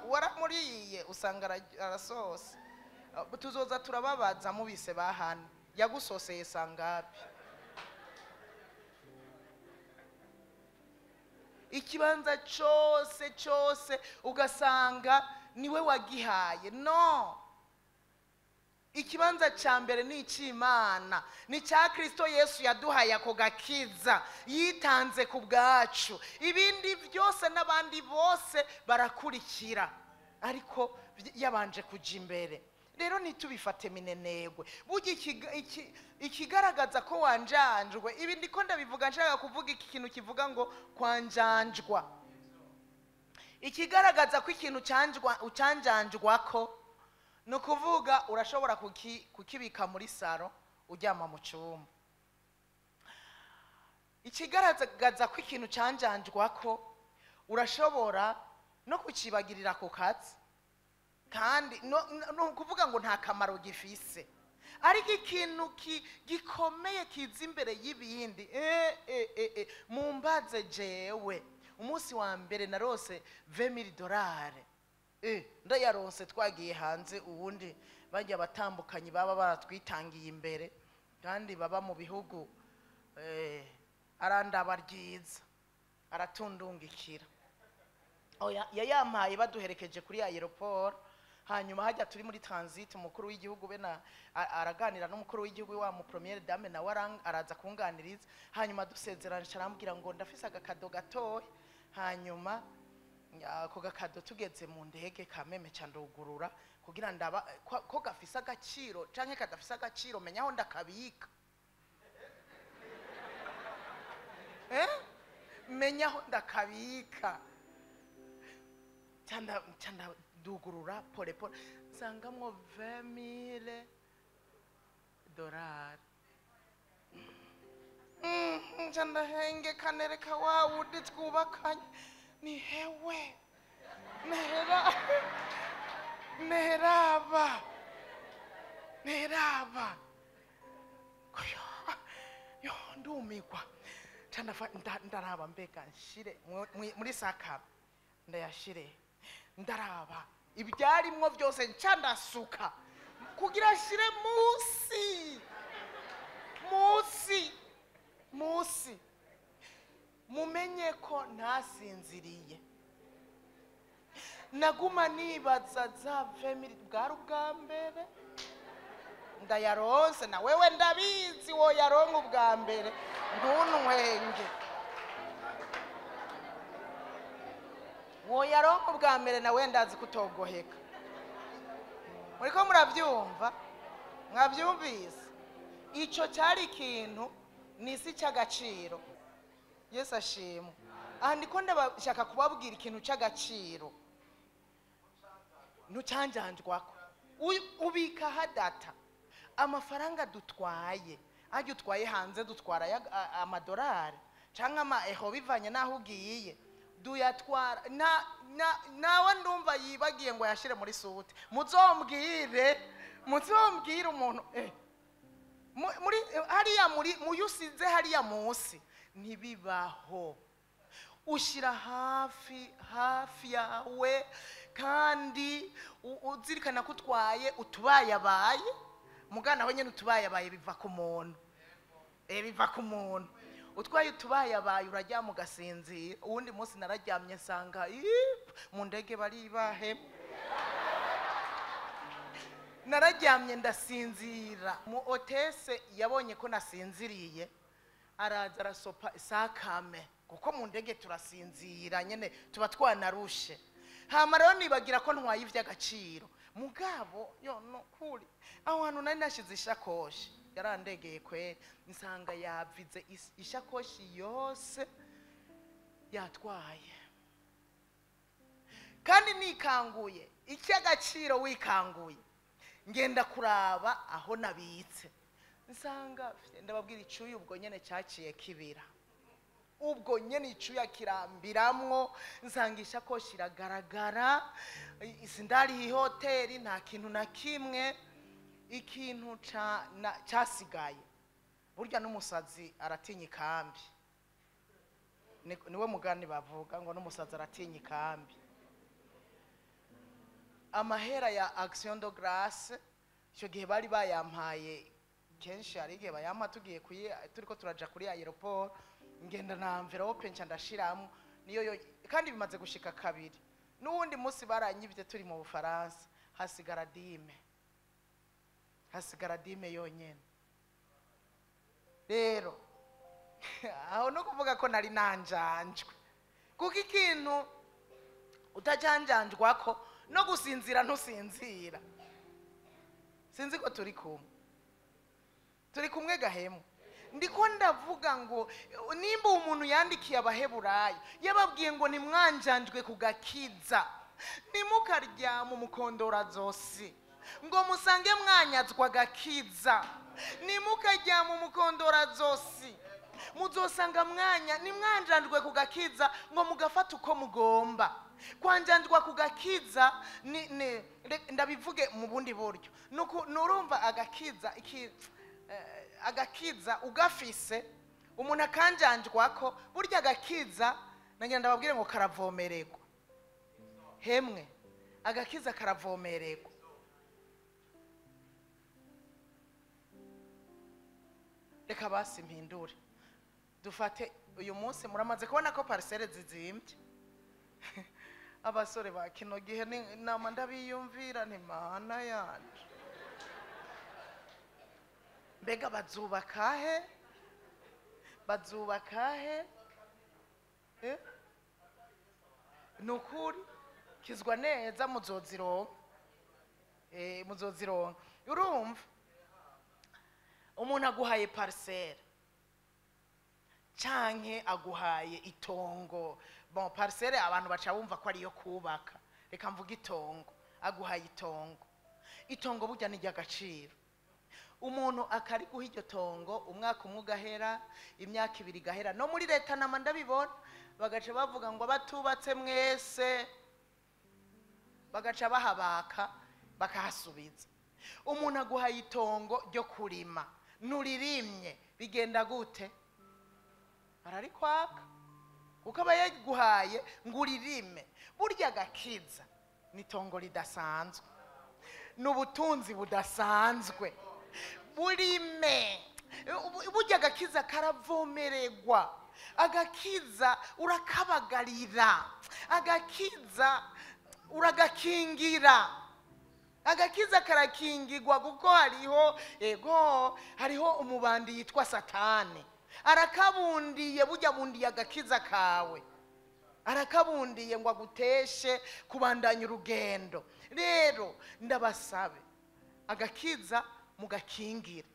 waramuriye usanga arasose. Tuzoza turababaza mubise bahani yagusoseye sangapi. Ikibanza cyose ugasanga niwe wagihaye. No, ikibanza cya mbere ni icy'Imana, ni cya Kristo Yesu yaduhaye ako gakiza, yitanze ku bwacu. Ibindi byose n'abandi bose barakurikira, ariko yabanje kuja imbere. Rero nitubifate minenegwe. Burya ikigaragaza ko wanjanjwe, ibi ndiko ndabivuga nshaka kuvuga iki kintu kivuga ngo kwanjanjwa. Ikigaragaza ko ikintu ucanjanjwako no kuvuga urashobora kukibika muri saro uryama mu cyumba. Ikigaragaza ko ikintu canjanjwako urashobora no kukibagirira ku kazi, kandi no kuvuga ngo nta kamaro gifise, ariko ikintu gikomeye kiza imbere y'ibindi. Mumbaze jewe umunsi wa mbere narose $20,000, ndayaronse twagiye hanze, ubundi bajya batambukanye baba baratwitangiye imbere kandi baba mu bihugu arandaba ryiza aratundungikira. Oya, yayampaye baduherekeje kuri aeroport, hanyuma hajya turi muri transit, umukuru w'igihugu bena araganira n'umukuru w'igihugu wa mu première dame na araza kunganiriza, hanyuma dusezeranisha arambwira ngo ndafise agakado gatoya, hanyuma ako gakado tugeze mu ndege kameme candugurura kugira ndaba ko gafise agaciro canke kadafise agaciro, menya aho ndakabika. Menya aho ndakabika. Chanda dugurura pole sangamwo $20,000. Chanda henge kanereka wa udi twubakanye ni hewe neraba yo ndumigwa ndaraba mbega nshire muri sakaba ndayashire ndaraba ibyarimwo byose nca ndasuka kugira shire musi mumenye ko ntasinziriye naguma nibaza za family bwari ubwa mbere ndayaronse na wewe ndabizi wo yaronka ubwa mbere ntunwenge wo yaronka ubwa mbere nawe ndazi kutogoheka muriko murabyumva mwabyumvise ico cyari ikintu nisi cy'agaciro Yesu ashimwe aha ndiko ndabashaka kubabwira ikintu cy'agaciro ntucanjanjwako ubika hadata amafaranga dutwaye ajya utwaye hanze dutwara amadolari cyangwa amaeho bivanye naho ugiye duyatwara nawe ndumva yibagiye ngo yashire muri sute muzombwire umuntu muri hariya muyusize hariya munsi ntibibaho ushira hafi yawe kandi uzirikana ko utwaye utubayabaye mugana we nyene utubayabaye biva ku muntu utwaye utubayabaye urajya mugasinzira uwundi munsi nararyamye nsanga mu ndege baribahe nararyamye ndasinzira mu hotese yabonye ko nasinziriye araza arasopa sakame kuko mu ndege turasinzira nyene tuba twanarushe hama rero nibagira ko ntwaye ivy'agaciro mugabo yo no kuri aho hantu nari nashize ishakoshi yarandegeye kweri nsanga yavize ishakoshi yose yatwaye kandi nikanguye icy'agaciro wikanguye ngenda kuraba aho nabitse nsanga ndababwira icuye ubwo nyene cyaciye kibira ubwo nyene icuya kirambiramwo nsanga ishakoshi iragaragara sindari hoteli nta kintu na kimwe ikintu cyasigaye burya n'umusazi aratinya ikambi niwe mugani bavuga ngo n'umusazi aratinya ikambi amahera ya action de grâce icyo gihe bari bayampaye kenshi hari igihe bayampa tugiye turiko turaja kuri aeroport ngenda na envelope nca ndashiramo niyo kandi bimaze gushika kabiri n'uwundi munsi baranyivye turi mu Bufaransa hasigara dime yonyene rero aho no kuvuga ko nari nanjanjwe kuko ikintu utajanjanjwako no gusinzira ntusinzira sinzi ko turi kumwe gahemu ndiko ndavuga ngo nimba umuntu yandikiye abaheburayo yababwiye ngo nimwanjanjwe kugakiza nimukaryama umukondora zosi ngo musange mwanyazwa gakiza nimukaryama umukondora zosi muzosanga nimwanjanjwe kugakiza ngo mugafata uko mugomba kwanjanjwa kugakiza ndabivuge mu bundi buryo nurumva agakiza ugafise umuntu akanjanjwako burya agakiza nanjye ndababwire ngo karavomererwa hemwe agakiza karavomererwa reka basi mpindure dufate uyu munsi muramaze kubona ko parcelle zizimbye abasore ba kino gihe nama ndabiyumvira ntimana yanje mbega bazubakahe nukuri kizwa neza muzozironka urumva umuntu aguhaye parcelle canke aguhaye itongo bon parcelle abantu baca bumva ko ariyo kubaka reka mvuga itongo aguhaye itongo burya ni ry'agaciro umuntu akari guha iryo tongo umwaka umwe ugahera imyaka ibiri igahera no muri leta nama ndabibona bagaca bavuga ngo batubatse mwese bagaca bahabaka bakahasubiza. Umuntu aguhaye itongo ryo kurima nuririmye bigenda gute? Ararikwaka kuko aba yaguhaye ngo uririme. Burya agakiza ni itongo ridasanzwe, n'ubutunzi budasanzwe. Burime, burya agakiza karavomererwa, agakiza urakabagarira, agakiza uragakingira. Agakiza karakingirwa kuko hariho umubandi yitwa Satani, arakabundiye. Burya bundiye agakiza kawe, arakabundiye ngo aguteshe kubandanya urugendo. Rero ndabasabe agakiza mugakingira.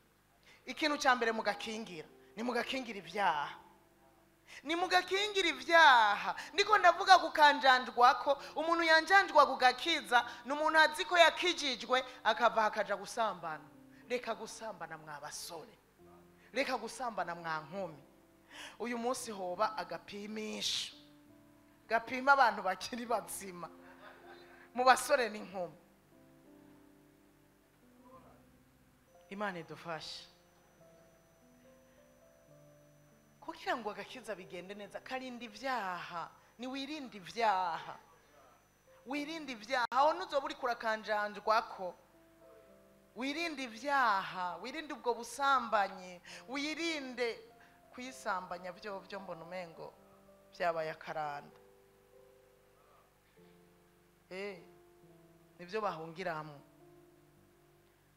Ikintu cya mbere mugakingira ni mugakingira ibyaha, ni mugakingira ibyaha. Ndiko ndavuga kukanjanjwa ko umuntu yanjanjwa kugakiza n'umuntu azi ko yakijijwe akava akaja gusambana. Reka gusambana mwa basore, reka gusambana mwa nkumi. Uyu munsi hoba agapimisho gapima abantu bakiri bazima mu basore n'inkumi. Imana idufashe kugira ngo agakiza bigende neza. Karinda ibyaha, ni wirinde ibyaha, wirinde ibyaha. Aho nuzo buri kurakanjanjwa ko wirinde ibyaha, wirinde ubwo busambanyi, wirinde kwisambanya. Byo mbona umengo byabaye akaranda. Nibyo bahungiramo.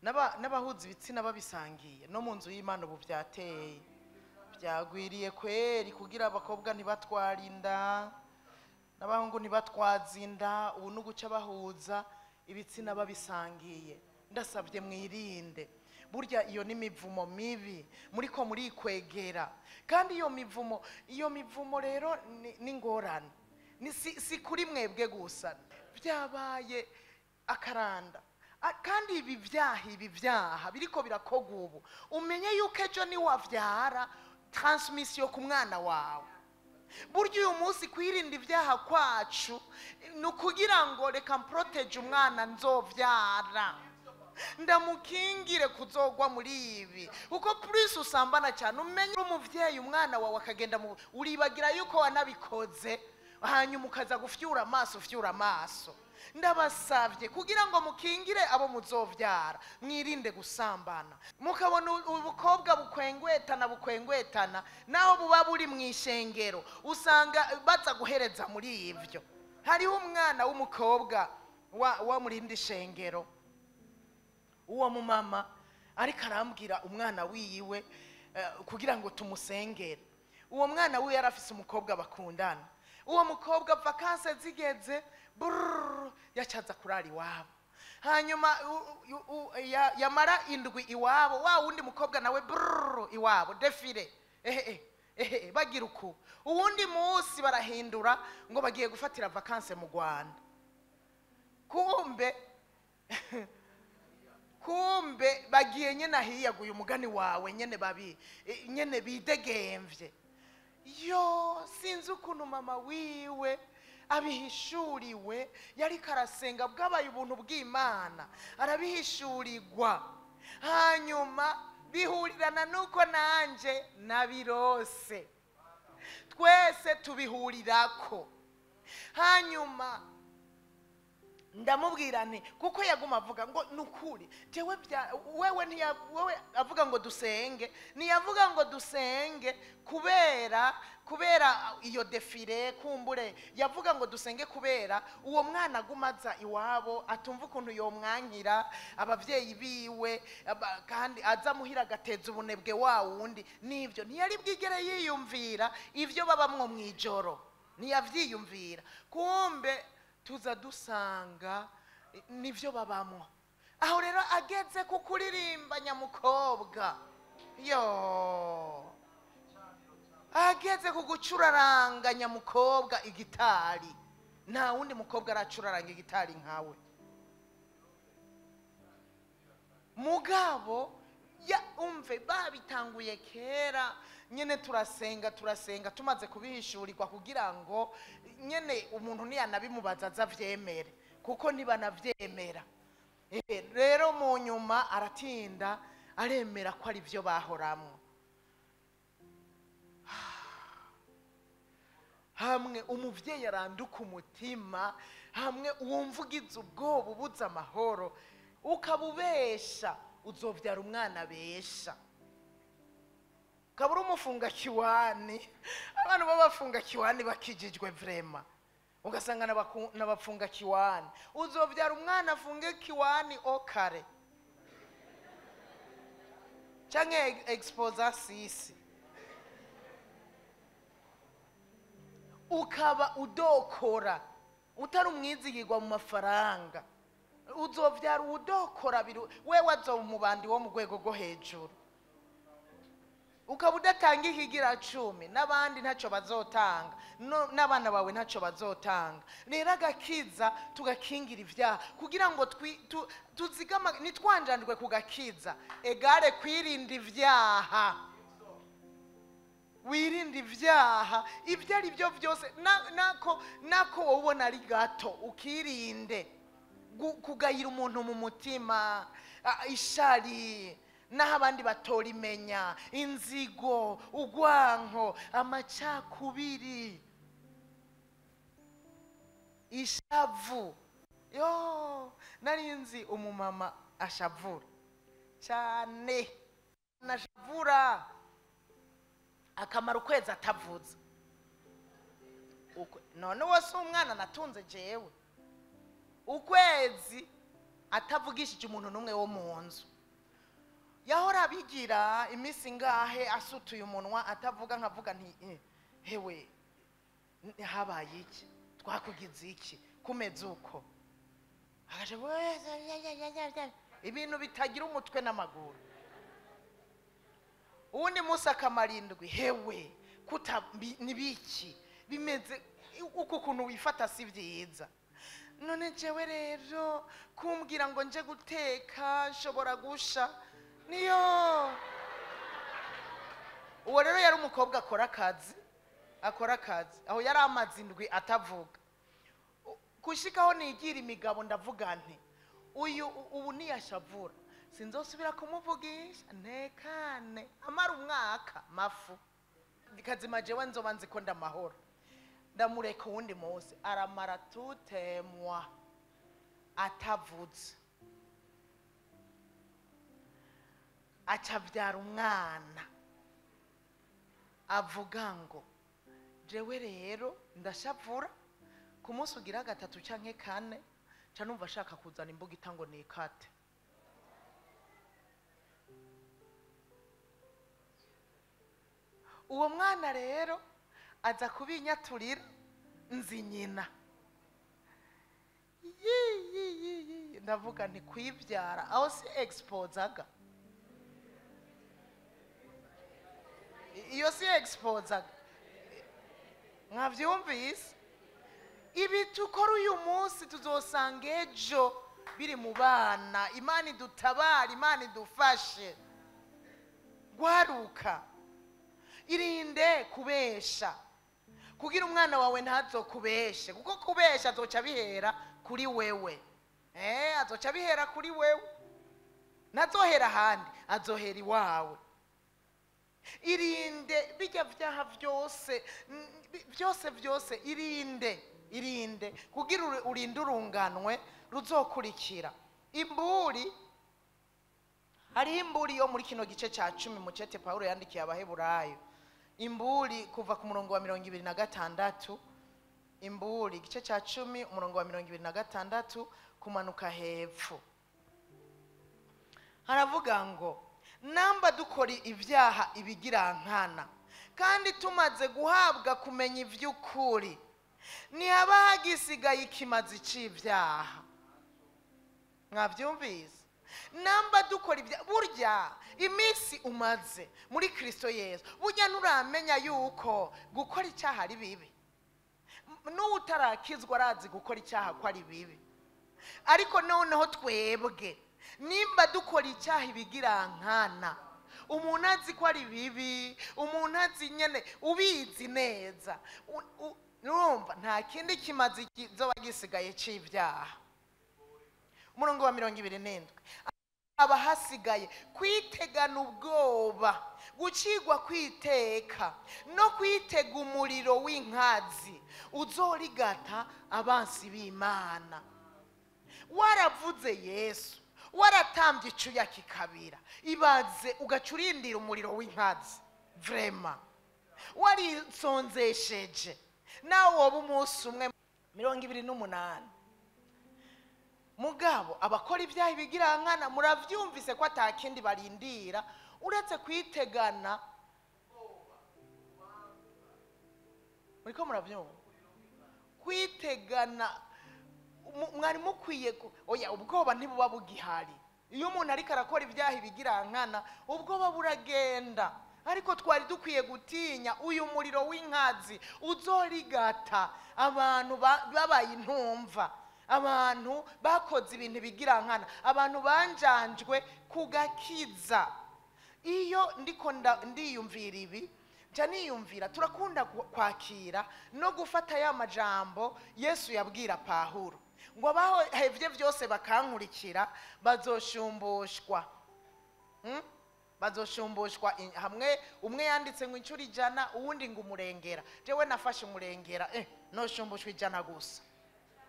N'abahuza ibitsina babisangiye no mu nzu y'Imana ubu byateye, byagwiriye kweri kugira abakobwa ntibatwarinda n'abahungu ntibatwazinda. Ubu nuguca bahuza ibitsina babisangiye. Ndasabye mwirinde. Burya iyo ni mivumo mibi muriko murikwegera, kandi iyo mivumo rero ni ngorane. Si kuri mwebwe gusa, byabaye akaranda. Kandi ibi byaha biriko birakoga ubu, umenye yuko ejo ni wavyara transmission ku mwana wawe. Burya uyu munsi kwirinda ibyaha kwacu ni ukugira ngo reka mprotege umwana nzovyara, ndamukingire kuzogwa muri ibi. Uko plus usambana cyane umenye umuvyeyi umwana wawe akagenda uribagira yuko wanabikoze, hanyuma ukaza gufyura amaso. Ndabasavye kugira ngo mukingire abo muzovyara, mwirinde gusambana. Mukabona ubukobwa bukwengwetana naho buba buri mwishengero usanga baza guhereza muri ivyo. Hariho umwana w'umukobwa wa murindi shengero, uwo mumama ariko arambwira umwana wiwe kugira ngo tumusengere. Uwo mwana wiwe yarafise umukobwa bakundana. Uwo mukobwa vakanse zigeze yacaza kurara iwabo, hanyuma yamara indwi iwabo. Wa wundi mukobwa nawe iwabo defile bagira uku. Uwundi munsi barahindura ngo bagiye gufatira vakanse mu Rwanda. Kumbe bagiye nyene ahiyaguye umugani wawe nyene bidegemvye. Yo sinzi ukuntu mama wiwe abihishuriwe, yari karasenga bwabaye ubuntu bw'Imana, arabihishurirwa. Hanyuma bihurirana nuko nanje nabirose, twese tubihurirako. Hanyuma ndamubwira nti kuko yaguma avuga ngo nukuri jewe wewe avuga ngo dusenge, niyavuga ngo dusenge kubera iyo defile. Kumbure yavuga ngo dusenge kubera uwo mwana agumaza iwabo, atumva ukuntu yomwankira abavyeyi biwe, kandi aza muhira agateza ubunebwe wa wundi. Nivyo ntiyari bwigere yiyumvira ivyo babamwo mwijoro, ntiyavyiyumvira. Kumbe tuza dusanga nivyo babamwo. Aho rero ageze kukuririmba nyamukobwa, ageze kugucuraranga nyamukobwa igitari. Nta wundi mukobwa aracuraranga igitari nkawe. Mugabo umve babitanguye kera nyene, turasenga tumaze kubihishurirwa kugira ngo nyene umuntu niyanabimubaza azavyemere. kuko ntibanavyemera. Rero mu nyuma aratinda aremera ko ari byo bahoramwo. Hamwe umuvyeyi aranduka umutima, hamwe wumva ugize ubwoba ubuze amahoro, ukabubesha, uzovyara umwana besha. Ukabura umufunga kiwani, abantu babafunga kiwani bakijijwe vrema, ugasanga n'abafunga kiwani, uzovyara umwana afunge kiwani okare canke exposa sisi. Ukaba udokora utari umwizigirwa mu mafaranga, uzovyara udokora wewe azoba umubandi wo mu rwego rwo hejuru. Ukaba udatanga ikigira 10 n'abandi ntacyo bazotanga, n'abana bawe ntacyo bazotanga. Rero agakiza tugakingira ivyaha kugira ngo tuzigama nitwanjandwe kugakiza, egare kwirinda ivyaha. Wirinde ivyaha ibyo ari byo byose, nako wobona ari gato ukirinde kugayira umuntu mu mutima, ishari naho abandi batorimenya, inzigo, ugwanko, amacakubiri, ishavu. Narinzi umumama ashavura cyane, nashavura akamara ukwezi atavuze. None wose umwana natunze jewe ukwezi atavugishije umuntu numwe wo mu nzu. Yahora bigira imisi ngahe asutuye umunwa atavuga, nkavuga nti hewe habaye iki, twakugize iki kumeze uko. Akaje ibintu bitagira umutwe n'amaguru. Uwundi musi akamarindwi, hewe nibiki bimeze uko kuntu wifata si vyiza. None jewe rero kumbwira ngo nje guteka nshobora gusha niyo. Uwo rero yari umukobwa akora akazi aho yari amazi indwi atavuga. Kushikaho nigira imigabo ndavuga nti ubu niyashavura sinzosubira kumuvugisha ntekane amara umwaka mafu. Kazima jewe nzoba nzi ko ndamahoro. Ndamureka uwundi munsi aramara tutemwa atavuze, acavyara umwana avuga ngo jewe rero ndashavura. Ku munsi ugira 3 canke 4 ca numva ashaka kuzana imbuga itango nikate. Uwo mwana rero aza kubinyaturira nzi nyina. Ndavuga nti kwivyara aho si exposaga, iyo si exposaga. Mwavyumvise? Ibi tukora uyu munsi tuzosanga ejo biri mu bana. Imana idutabara, Imana idufashe. Gwaruka irinde kubesha kugira umwana wawe ntazokubeshe, kuko kubesha azoca bihera kuri wewe. Azoca bihera kuri wewe, nazohera handi, azohera iwawe. Irinde bijya vyaha byose irinde kugira urinde urunganwe ruzokurikira. Imburi, hari imburi yo muri kino gice ca 10 mu cete Paulo yandikiye Abaheburayo. Imburi kuva ku murongo wa 26, imburi igice ca 10 umurongo wa 26 kumanuka hepfo. Haravuga ngo namba dukora ivyaha ibigira nkana, kandi tumaze guhabwa kumenya ivy'ukuri, ntihaba hagisigaye ikimazi c'ivyaha. Mwavyumvise? Namba dukora ibya burya imisi umaze muri Kristo Yesu, burya nuramenya yuko gukora icyaha ari bibi. N'utarakizwa arazi gukora icyaha ko ari bibi. Ariko noneho twebwe nimba dukora icyaha ibigira nkana, umuntu azi ko ari bibi, umuntu azi nyene ubizi neza, numva nta kindi kimazi kizoba gisigaye c'ivyaha. murongo wa 27 abahasigaye kwitegana ubwoba gucigwa kwiteka no kwitega umuriro w'inkazi uzorigata abansi b'Imana. Waravuze Yesu, waratambye icuya kikabira, ibaze ugacurindira umuriro w'inkazi. Vrema warisonzesheje nawe woba umunsi umwe 28 mugabo abakora ibyaha bigirankana muravyumvise ko atakindi barindira uretse kwitegana. Muriko muravyumva kwitegana mwari mukwiye oya ubwoba ntibuba bugihari. Iyo umuntu ariko arakora ibyaha bigirankana ubwoba buragenda, ariko twari dukwiye gutinya uyu muriro w'inkazi uzorigata abantu babaye intumva, abantu bakoze ibintu bigirankana, abantu banjanjwe kugakiza. Iyo ndiko ndiyumvira ibi nja niyumvira turakunda kwakira no gufata ya majambo Yesu yabwira Pawulo ngo abahevye vyose bakankurikira bazoshumbushwa. Bazoshumbushwa hamwe umwe yanditse ngo incuro 100 uwundi ngo umurengera. Jewe nafashe umurengera no shumbushwa 100 gusa.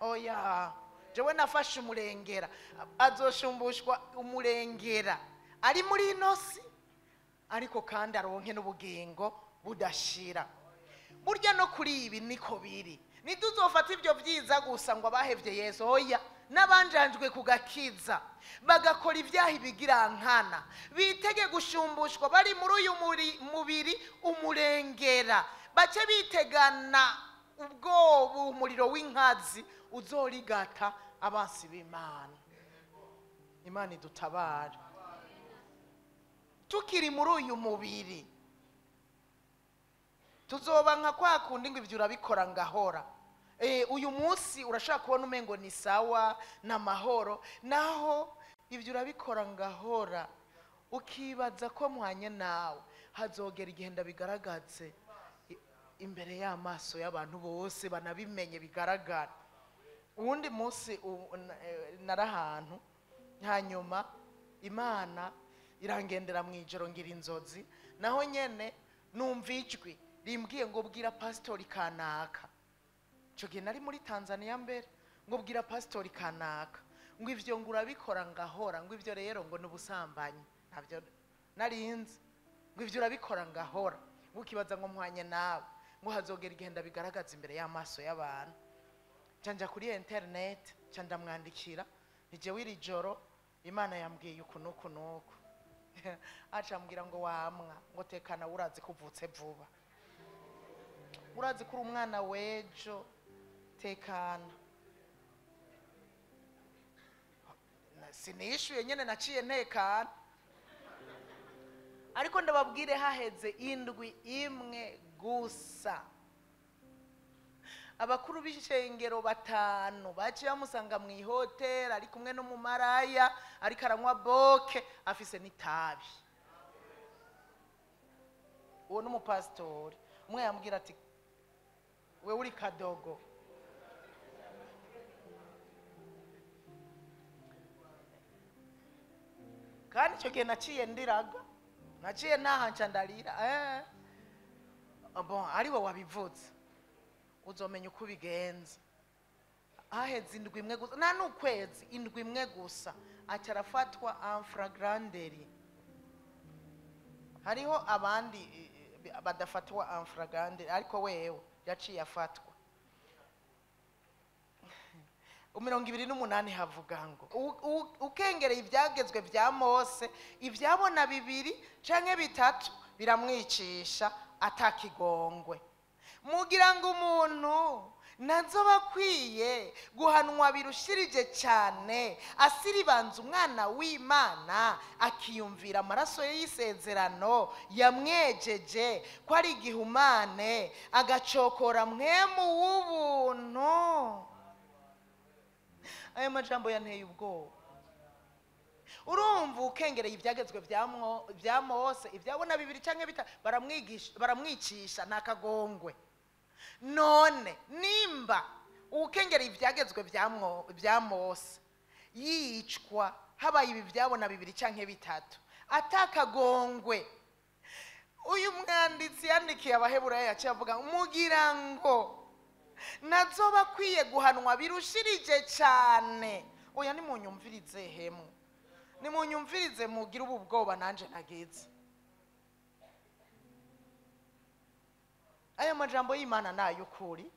Oya jewe nafashe umurengera. Azoshumbushwa umurengera ari muri inosi ariko kandi aronke n'ubugingo budashira. Burya no kuri ibi niko biri. Nituzofata ibyo byiza gusa ngo abahevye Yesu. Oya nabanjanjwe kugakiza bagakora ibyaha bigirankana bitege gushumbushwa bari muri uyu mubiri umurengera, bace bitegana ubwoba umuriro w'inkazi uzorigata abansi b'Imana. Imana idutabara. Tukiri muri uyu mubiri tuzoba nka kwa kundi ngo ivyo urabikora ngahora. Uyu munsi urashaka kubona umengo ni sawa na mahoro, naho ivyo urabikora ngahora ukibaza ko mwanye nawe hazogera igihenda bigaragaze imbere y'amaso y'abantu bose banabimenye bigaragara. Uwundi munsi narahantu hanyuma Imana irangendera mwijoro ngira inzozi, naho nyene numva ijwi rimbwiye ngo bwira pastori kanaka. Cyo gihe nari muri Tanzania mbere, ngo bwira pastori kanaka ngo ivyo ngo urabikora ngahora, ngo ivyo rero ngo n'ubusambanyi ntabyo narinzi, ngo ivyo urabikora ngahora ukibaza ngo mwanye nawe ngo hazogera igenda bigaragaza imbere y'amaso y'abantu. Canja kuri internet canda mwandikira nije wiri joro Imana yambwiye uku nuku nuku. Acha mbwira ngo wamwa ngo tekana urazi kuvutse vuba, urazi kuri umwana wejo tekana. Sinishuye nyene naciye ntekana, ariko ndababwire haheze indwi imwe gusa abakuru b'ishengero 5 baciye bamusanga mu ihoteli ari kumwe no mu maraya ariko aranywa boke afise n'itabi. Uwo n'umupastori umwe yambwira ati we uri kadogo. Kandi icyo gihe naciye ndiraga, naciye nahanca ndarira. Bon ari we wabivuze uzomenya uko bigenza. Haheze indwi imwe gusa, nta n'ukwezi, indwi imwe gusa acarafatwa en flagranteri. Hariho abandi badafatwa en flagranteri ariko wewe yaciye afatwa. 28 havuga ngo ukengereye ibyagezwe bya Mose ibyabona 2 canke 3 biramwicisha atakigongwe. Mugira ngo umuntu nazo bakwiye guhanwa birushirije cyane asiribanza umwana w'Imana akiyumvira amaraso y'isezerano yamwejeje ko ari igihumane agacokora mwemu w'ubuntu. Ayo majambo yanteye ubwoba. Urumva ukengereye ibyagezwe bya Mose ibyabona 2 canke 3 baramwicisha nakagongwe. None nimba ukengereye ibyagezwe bya Mose yicwa habaye ibi byabona 2 canke 3 atakagongwe. Uyu mwanditsi yandikiye abaheburayo yaciye avuga mugira ngo nazoba akwiye guhanwa birushirije cyane. Oya nimunyumvirize hemwe, nimunyumvirize mugira ubu bwoba nanje nageze. Aya majambo y'Imana nayo kuri,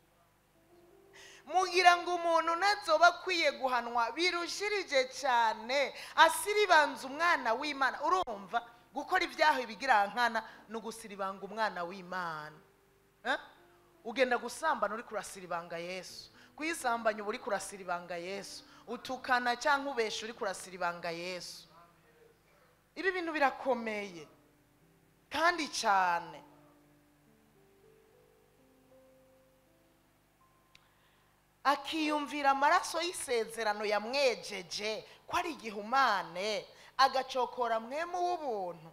mugira ngo umuntu nazoba akwiye guhanwa birushirije cyane asiribanza umwana w'Imana. Urumva gukora ibyaha bigira nkana no gusiribanga umwana w'Imana. Ugenda gusambana uri kurasiribanga Yesu, kwisambanya uri kurasiribanga Yesu, utukana cyangwa ubesha uri kurasiribanga Yesu. Ibi bintu birakomeye kandi cyane. Akiyumvira amaraso y'isezerano yamwejeje ko ari igihumane, agacokora mwemu w'ubuntu.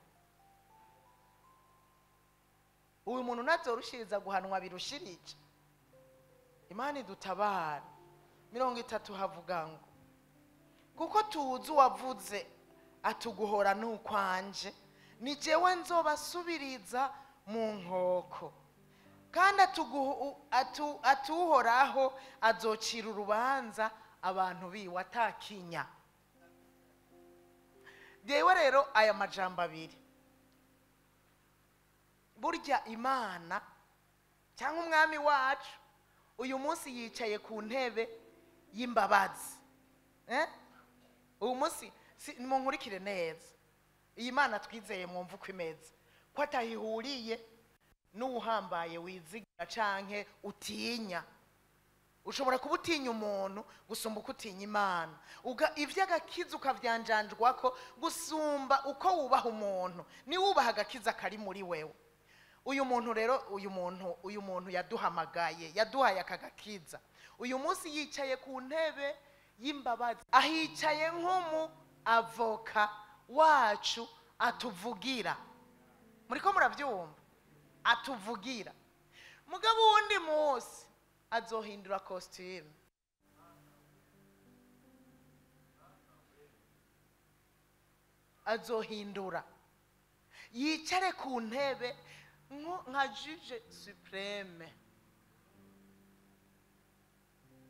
Uyu muntu nazorushiriza guhanwa birushirije. Imana idutabara. 30 havuga ngo kuko tuzi wavuze atuguhora n'ukwanje, ni jewe nzobasubiriza mu nkoko, kandi atuhoraho azocira urubanza abantu biwe atakinya. Jewe rero aya majambo abiri, burya Imana cyangwa umwami wacu uyu munsi yicaye ku ntebe y'imbabazi. Uyu munsi munkurikire neza, iyi Mana twizeye mwumva uko imeze, ko atahihuriye n'uhambaye wizigira canke utinya. Ushobora kuba utinya umuntu gusumba uko utinya Imana, ivy'agakiza ukavyanjanjwako gusumba uko wubaha umuntu. Ni wubaha agakiza kari muri wewe. Uyu muntu rero, uyu muntu yaduhamagaye, yaduhaye akagakiza. Uyu munsi yicaye ku ntebe y'imbabazi, ahicaye nk'umu avoka wacu atuvugira. Muriko muravyumva? Atuvugira. Mugabo wundi munsi azohindura costume, azohindura yicare ku ntebe nka juge supreme.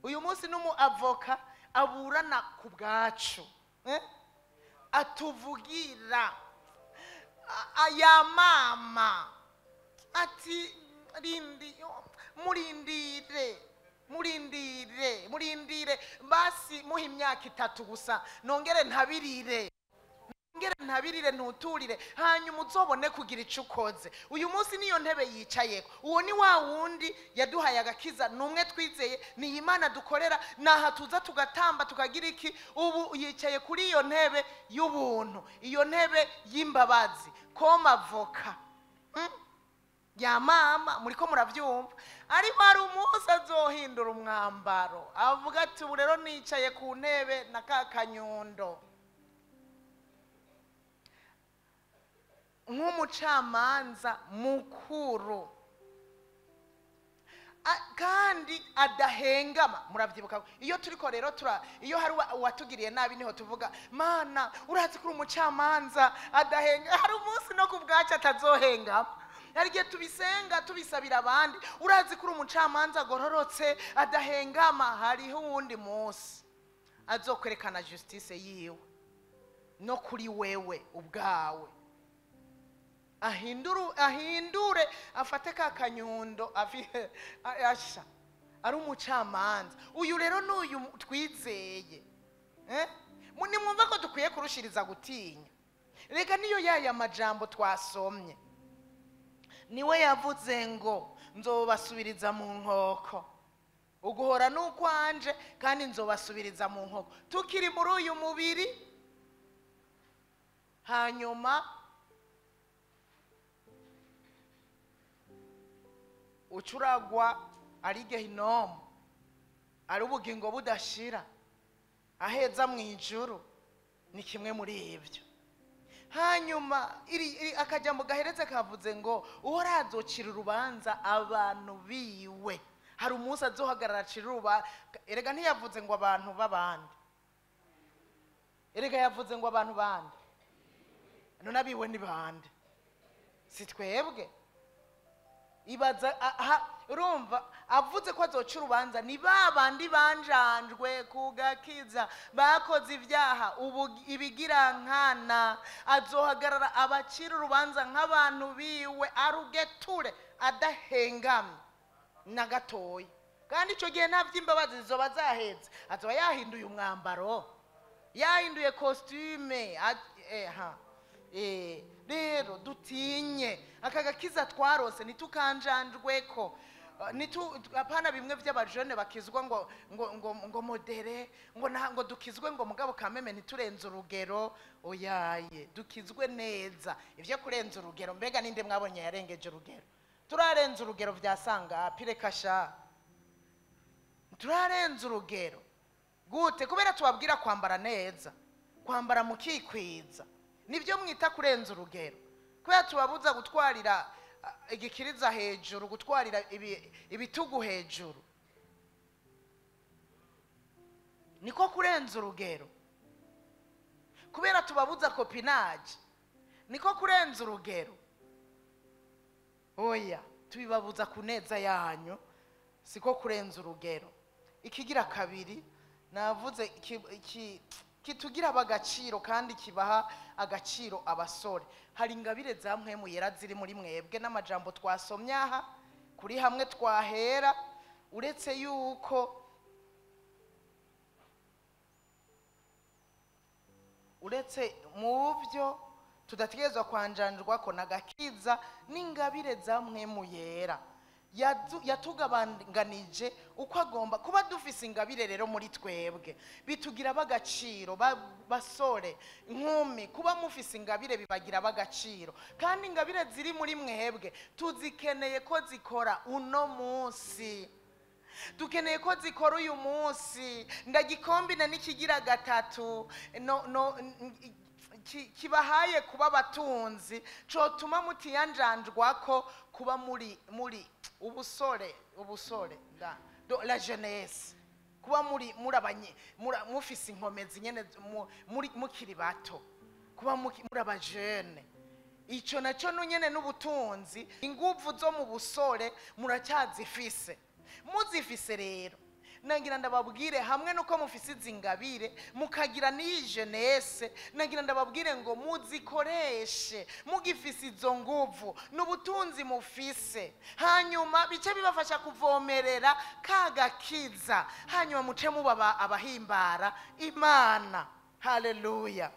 Uyu munsi n'umu avoka aburana ku bwacu, atuvugira. Aya mama ati murindire basi muha imyaka 3 gusa nongere ntabirire ntuturire, hanyuma uzobone kugira ico ukoze. Uyu munsi niyo ntebe yicayeko, uwo ni wa wundi yaduhaye agakiza, numwe twizeye, ni Imana dukorera, naha tuza tugatamba tukagira iki. Ubu yicaye kuri iyo ntebe y'ubuntu, iyo ntebe y'imbabazi, koma avoka ya mama. Muriko muravyumva? Ariko hari umunsi azohindura umwambaro, avuga ati ubu rero nicaye ku ntebe na kakanyundo nk'umucamanza mukuru, kandi adahengama. Muravyibuka iyo turiko rero iyo hari watugiriye nabi niho tuvuga Mana urazi kuri umucamanza adahenga. Hari umunsi no kubwaca atazohengama. Narigiye tubisenga tubisabira abandi, urazi kuri umucamanza agororotse adahengama. Hariho uwundi munsi azokwerekana justice yiwe no kuri wewe ubwawe. Ahindure afate kakanyundo asha ari umucamanza. Uyu rero n'uyu twizeye, nimwumva ko dukwiye kurushiriza gutinya. Reka niyo yaya majambo twasomye, niwe yavuze ngo nzobasubiriza mu nkoko, uguhora n'ukwanje kandi nzobasubiriza mu nkoko. Tukiri muri uyu mubiri, hanyuma ucuragwa ari gehinomu, ari ubugingo budashira, aheza mu ijuru. Ni kimwe muri ibyo. Hanyuma akajambo gaheretse kavuze ngo uhora azocira urubanza abantu biwe. Hari umunsi azohagarara acira urubanza. Erega ntiyavuze ngo abantu b'abandi, erega yavuze ngo abantu bande, none abiwe ni bande? Si twebwe. Ibaza urumva avuze ko azoca urubanza ni babandi banjanjwe kugakiza bakoze ibyaha, ubu ibigirankana azohagarara abacira urubanza nk'abantu biwe arugeture adahengamye na gatoya. Kandi icyo gihe nta by'imbabazi zizoba zahetse, azoba yahinduye umwambaro, yahinduye costume. Rero dutinye aka gakiza twarose, ntitukanjanjweko, apana bimwe by'abajene bakizwa ngo modere, ngo dukizwe ngo mugabo kameme ntiturenze urugero. Oyaye, dukizwe neza. Ivyo kurenza urugero, mbega ninde mwabonye yarengeje urugero? Turarenze urugero vyasanga pirekasha, turarenze urugero gute? Kubera tubabwira kwambara neza, kwambara mukikwiza, nibyo mwita kurenza urugero. Kubera tubabuza gutwarira igikiriza hejuru, gutwarira ibitugu hejuru, niko kurenza urugero. Kubera tubabuza kopinage, niko kurenza urugero. Oya, tubibabuza kuneza yanyu, siko kurenza urugero. Ikigira kabiri navuze kitugira abagaciro kandi kibaha agaciro abasore. Hari ingabire za mpwemu yera ziri muri mwebwe, n'amajambo twasomye aha kuri hamwe twahera. Uretse yuko uretse mu byo tudategerezwa kwanjanjwa ko nagakiza n'ingabire za mpwemu yera yatugabanganije uko agomba kuba. Dufise ingabire rero muri twebwe bitugira abagaciro. Basore, nkumi, kuba mufise ingabire bibagira abagaciro. Kandi ingabire ziri muri mwebwe tuzikeneye ko zikora uno munsi, dukeneye ko zikora uyu munsi. Ndagikombina n'ikigira gatatu kibahaye kuba batunzi, cotuma mutiyanjanjwako kuba muri ubusore la jeunesse, kuba muri mufise inkomezi nyene mukiri bato, kuba muri abajene. Ico naco nyene n'ubutunzi. Inguvu zo mu busore muracyazifise. Muzifise rero, nagira ndababwire, hamwe nuko mufise izingabire mukagira n'iyi jeunesse, nagira ndababwire ngo muzikoreshe mugifise izo nguvu n'ubutunzi mufise. Hanyuma bice bibafasha kuvomerera kagakiza, hanyuma muce muba abahimbara Imana. Haleluya,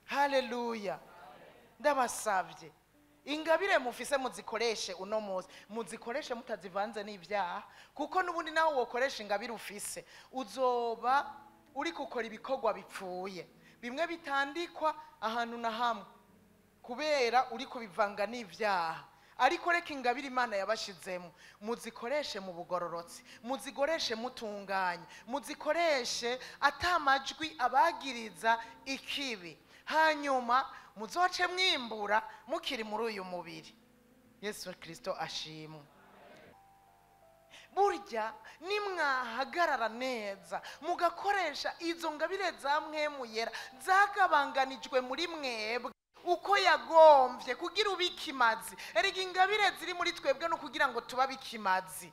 haleluya. Ndabasavye ingabire mufise muzikoreshe uno munsi, muzikoreshe mutazivanze n'ibyaha, kuko nubundi naho wokoresha ingabire ufise uzoba uri gukora ibikorwa bipfuye, bimwe bitandikwa ahantu na hamwe kubera uri kubivanga n'ibyaha. Ariko reka ingabire Imana yabashizemo muzikoreshe mu bugororotsi, muzikoreshe mutunganye, muzikoreshe atamajwi abagiriza ikibi, hanyuma muzoce mwimbura mukiri muri uyu mubiri. Yesu Kristo ashimwe. Burya nimwahagarara neza mugakoresha izo ngabire za mpwemu yera zagabanganijwe muri mwebwe uko yagombye kugira ubikimazi. Erega ingabire ziri muri twebwe no kugira ngo tuba bikimazi,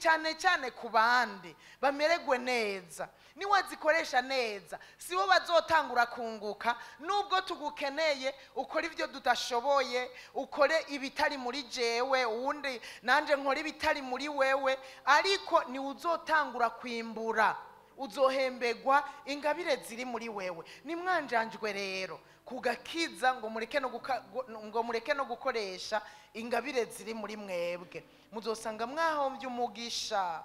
cyane cyane ku bandi bamererwe neza. Niwazikoresha neza sibo bazotangura kunguka. Nubwo tugukeneye ukora ibyo tudashoboye, ukore ibitari muri jewe, uwundi nanje nkora ibitari muri wewe, ariko ni uzotangura kwimbura, uzohembegwa ingabire ziri muri wewe. Nimwanjanjwe rero kugakiza ngo mureke no gukoresha ingabire ziri muri mwebwe, muzosanga mwahombye umugisha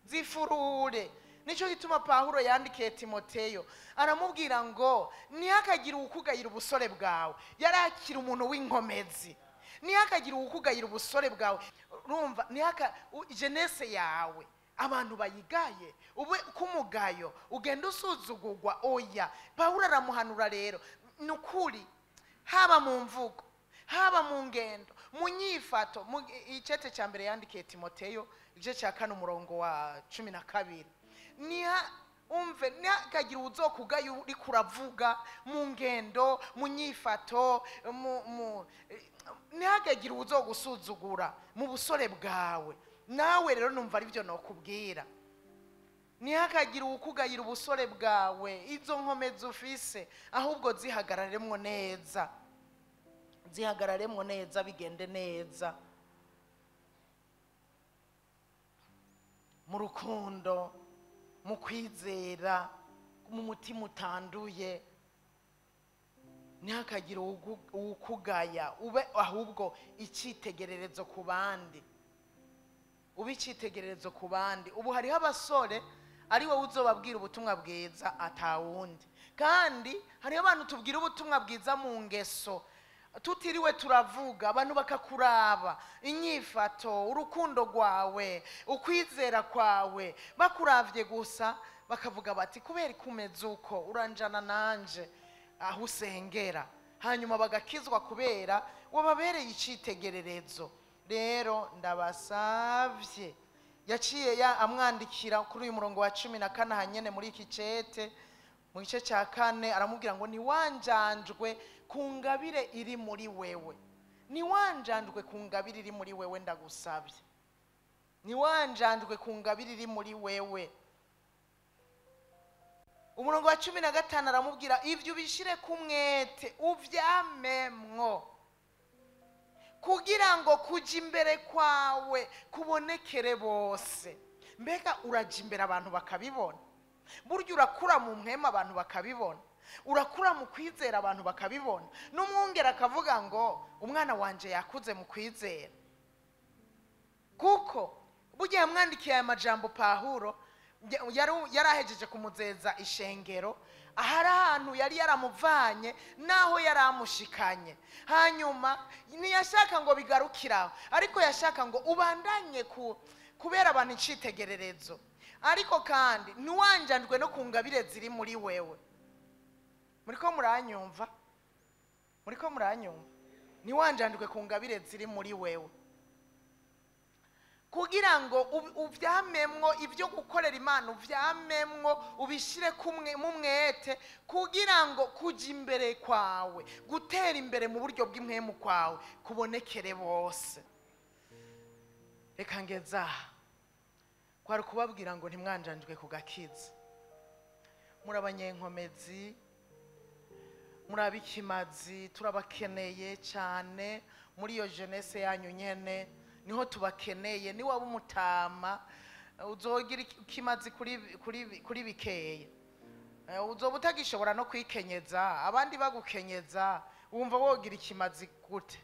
zifurure. Nico gituma Pawulo yandikiye Timoteyo aramubwira ngo ntihakagire ukugayira ubusore bwawe. Yarakira umuntu w'inkomezi. Ntihakagire ukugayira ubusore bwawe. Urumva, jeunesse yawe abantu bayigaye, ube kumugayo ugenda usuzugurwa. Oya, Pawulo aramuhanura rero nukuri, haba mu mvugo, haba mu ngendo, mu nyifato. Icete cya mbere yandikiye Timoteyo igice cya 4 umurongo wa 12, umva unyumve, ntihakagire uwuzokugaye uri kuravuga mu ngendo, mu nyifato, ntihakagire uwuzogusuzugura mu busore bwawe. Nawe rero numva ari byo nokubwira, ntihakagire uwukugayira ubusore bwawe, izo nkomezi ufise ahubwo zihagararemwo neza, zihagararemwo neza, bigende neza mu rukundo, mu kwizera, mu mutima utanduye. Ntihakagire uwukugaya, ube ahubwo icyitegererezo ku bandi, ube icyitegererezo ku bandi. Ubu hariho abasore ari wowe uzobabwira ubutumwa bwiza atawundi, kandi hariho abantu tubwira ubutumwa bwiza mu ngeso tutiriwe turavuga, abantu bakakuraba inyifato, urukundo rwawe, ukwizera kwawe, bakuravye gusa bakavuga bati kubera kumeze uko uranjana nanje aho usengera, hanyuma bagakizwa kubera wababereye icyitegererezo. Rero ndabasavye, yaciye amwandikira kuri uyu murongo wa 14 hanyene muri iki cete, mu gice cya 4 aramubwira ngo ntiwanjanjwe ku ngabire iri muri wewe, ntiwanjanjwe ku ngabire iri muri wewe, ndagusabye ntiwanjanjwe ku ngabire iri muri wewe. Umurongo wa 15 aramubwira ivyo ubishire kumwete uvyamemwo, kugira ngo kuja imbere kwawe kubonekere bose. Mbega uraja imbere abantu bakabibona? Burya urakura mu mpema abantu bakabibona, urakura mu kwizera abantu bakabibona. N'umwungera akavuga ngo umwana wanje yakuze mu kwizera, kuko burya yamwandikiye aya majambo Pawulo yarahejeje kumuzeza ishengero, ahari ahantu yari yaramuvanye naho yaramushikanye. Hanyuma ntiyashaka ngo bigarukiraho, ariko yashaka ngo ubandanye kubera abantu icitegererezo, ariko kandi ntiwanjanjwe no ku ngabire ziri muri wewe. Muriko muranyumva? Muriko muranyumva? Ntiwanjanjwe ku ngabire ziri muri wewe, kugira ngo uvyamemwo ivyo gukorera Imana, uvyamemwo ubishire kumwe mu mwete, kugira ngo kuja imbere kwawe, gutera imbere mu buryo bw'impemu kwawe kubonekere bose. Reka ngeza kwari kubabwira ngo ntimwanjanjwe ku gakiza. Muri abanyenkomezi, muri abikimazi, turabakeneye cyane muri iyo jeunesse yanyu nyene, niho tubakeneye. Ni waba umutama uzogira ikimazi kuri bikeye, uzoba utagishobora no kwikenyeza, abandi bagukenyeza wumva wogira ikimazi gute?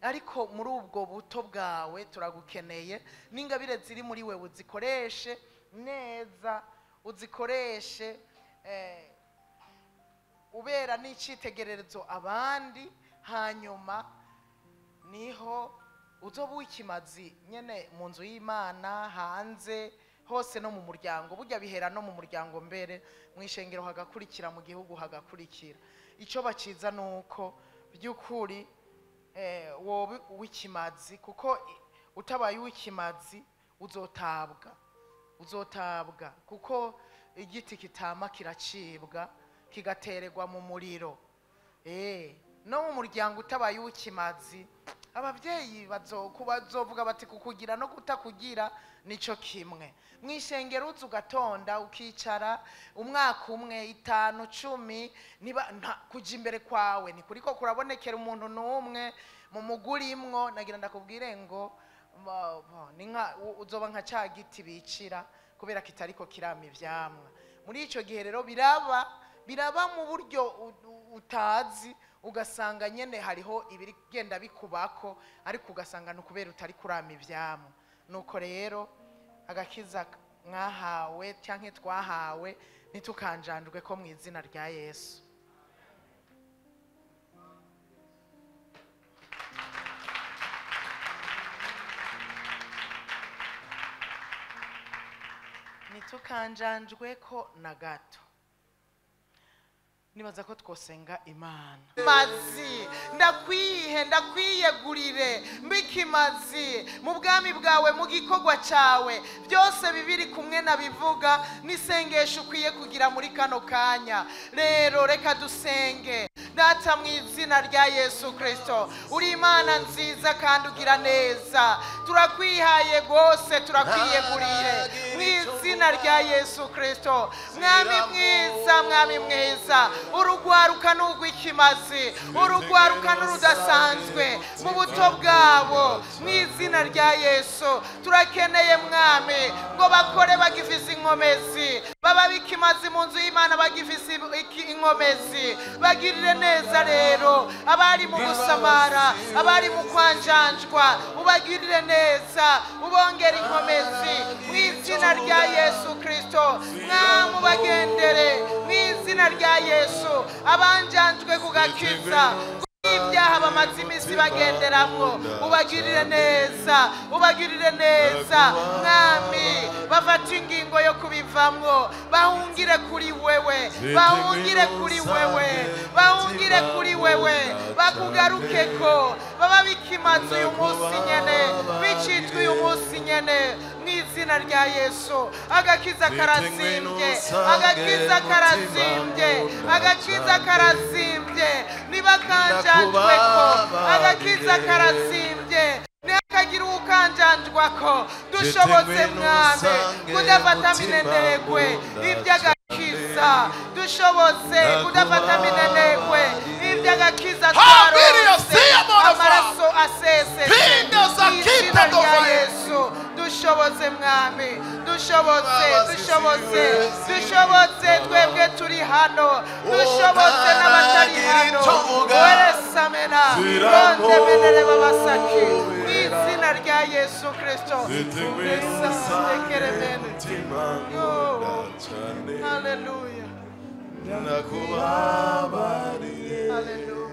Ariko muri ubwo buto bwawe turagukeneye, n'ingabire ziri muri wewe uzikoreshe neza, uzikoreshe ubera n'icitegererezo abandi, hanyuma niho uzoba wikimazi nyene mu nzu y'Imana, hanze hose no mu muryango. Burya bihera no mu muryango, mbere mwishengero hagakurikira, mu gihugu hagakurikira. Ico baciza nuko by'ukuri wowe wikimazi, kuko utabaye wikimazi uzotabwa, kuko igiti kitama kiracibwa kigatererwa mu muriro. No mu muryango utabaye wikimazi, abavyeyi bazovuga bati kukugira no kutakugira nico kimwe. Mwishengero uza ugatonda ukicara umwaka umwe 5 10, niba kuja imbere kwawe ni kuriko kurabonekera umuntu n'umwe mu mugurimwo. Nagira ndakubwire ngo uzoba nka ca giti bicira kubera kitariko kirama ivyamwa. Muri ico gihe rero biraba mu buryo utazi, ugasanga nyene hariho ibigenda bikubako, ariko ugasanga nukubera utari kurama ivyamwa. Nuko rero agakiza mwahawe canke twahawe nitukanjandwe ko mu izina rya Yesu. Nitukanjandwe ko na gato. nibaza ko twosenga Imana. Mazi ndakwiyegurire mbikimazi mu bwami bwawe mu gikorwa cyawe byose bibiri kumwe nabivuga nisengesho ukwiye kugira muri kano kanya. Rero reka dusenge. Data mu izina rya Yesu Kristo, uri Imana nziza kandi ugira neza, turakwihaye rwose, turakwiyeguriye mu izina rya Yesu Kristo. Mwami mwiza, urugwaruka n'urw'ikimazi, urugwaruka n'urudasanzwe mu buto bwabo mu izina rya Yesu. Turakeneye Mwami ngo bakore bagifise inkomezi, baba bikimazi mu nzu y'Imana bagifise inkomezi. Bagirire neza rero abari mu gusamara, abari mu kwanjanjwa, ubagirire neza, ubongera inkomezi mu izina rya Yesu Kristo. Mwami ubagendere mu izina rya Yesu, abanjanjwe kugakiza ibyaha bamaze iminsi bagenderamwo, ubagirire neza Mwami. Bafata ingingo yo kubivamwo, bahungire kuri wewe, bakugarukeko, baba bikimaze uyu munsi nyene, bicitwe uyu munsi nyene mu izina rya Yesu. Agakiza karazimbye, nibakanjanjweko, agakiza karazimbye, ntihakagira ukanjanjwako. Dushoboze Mwami kudafata minenegwe iby'agakiza, dushoboze kudafata minenegwe iby'agakiza twarose, amaraso asesetse mu izina rya Yesu. Dushoboze Mwami, dushoboze twebwe turi hano, dushoboze n'abatari hano. Weresamena ronde menere babasaki mu izina rya Yesu Kristo. Hallelujah. Hallelujah.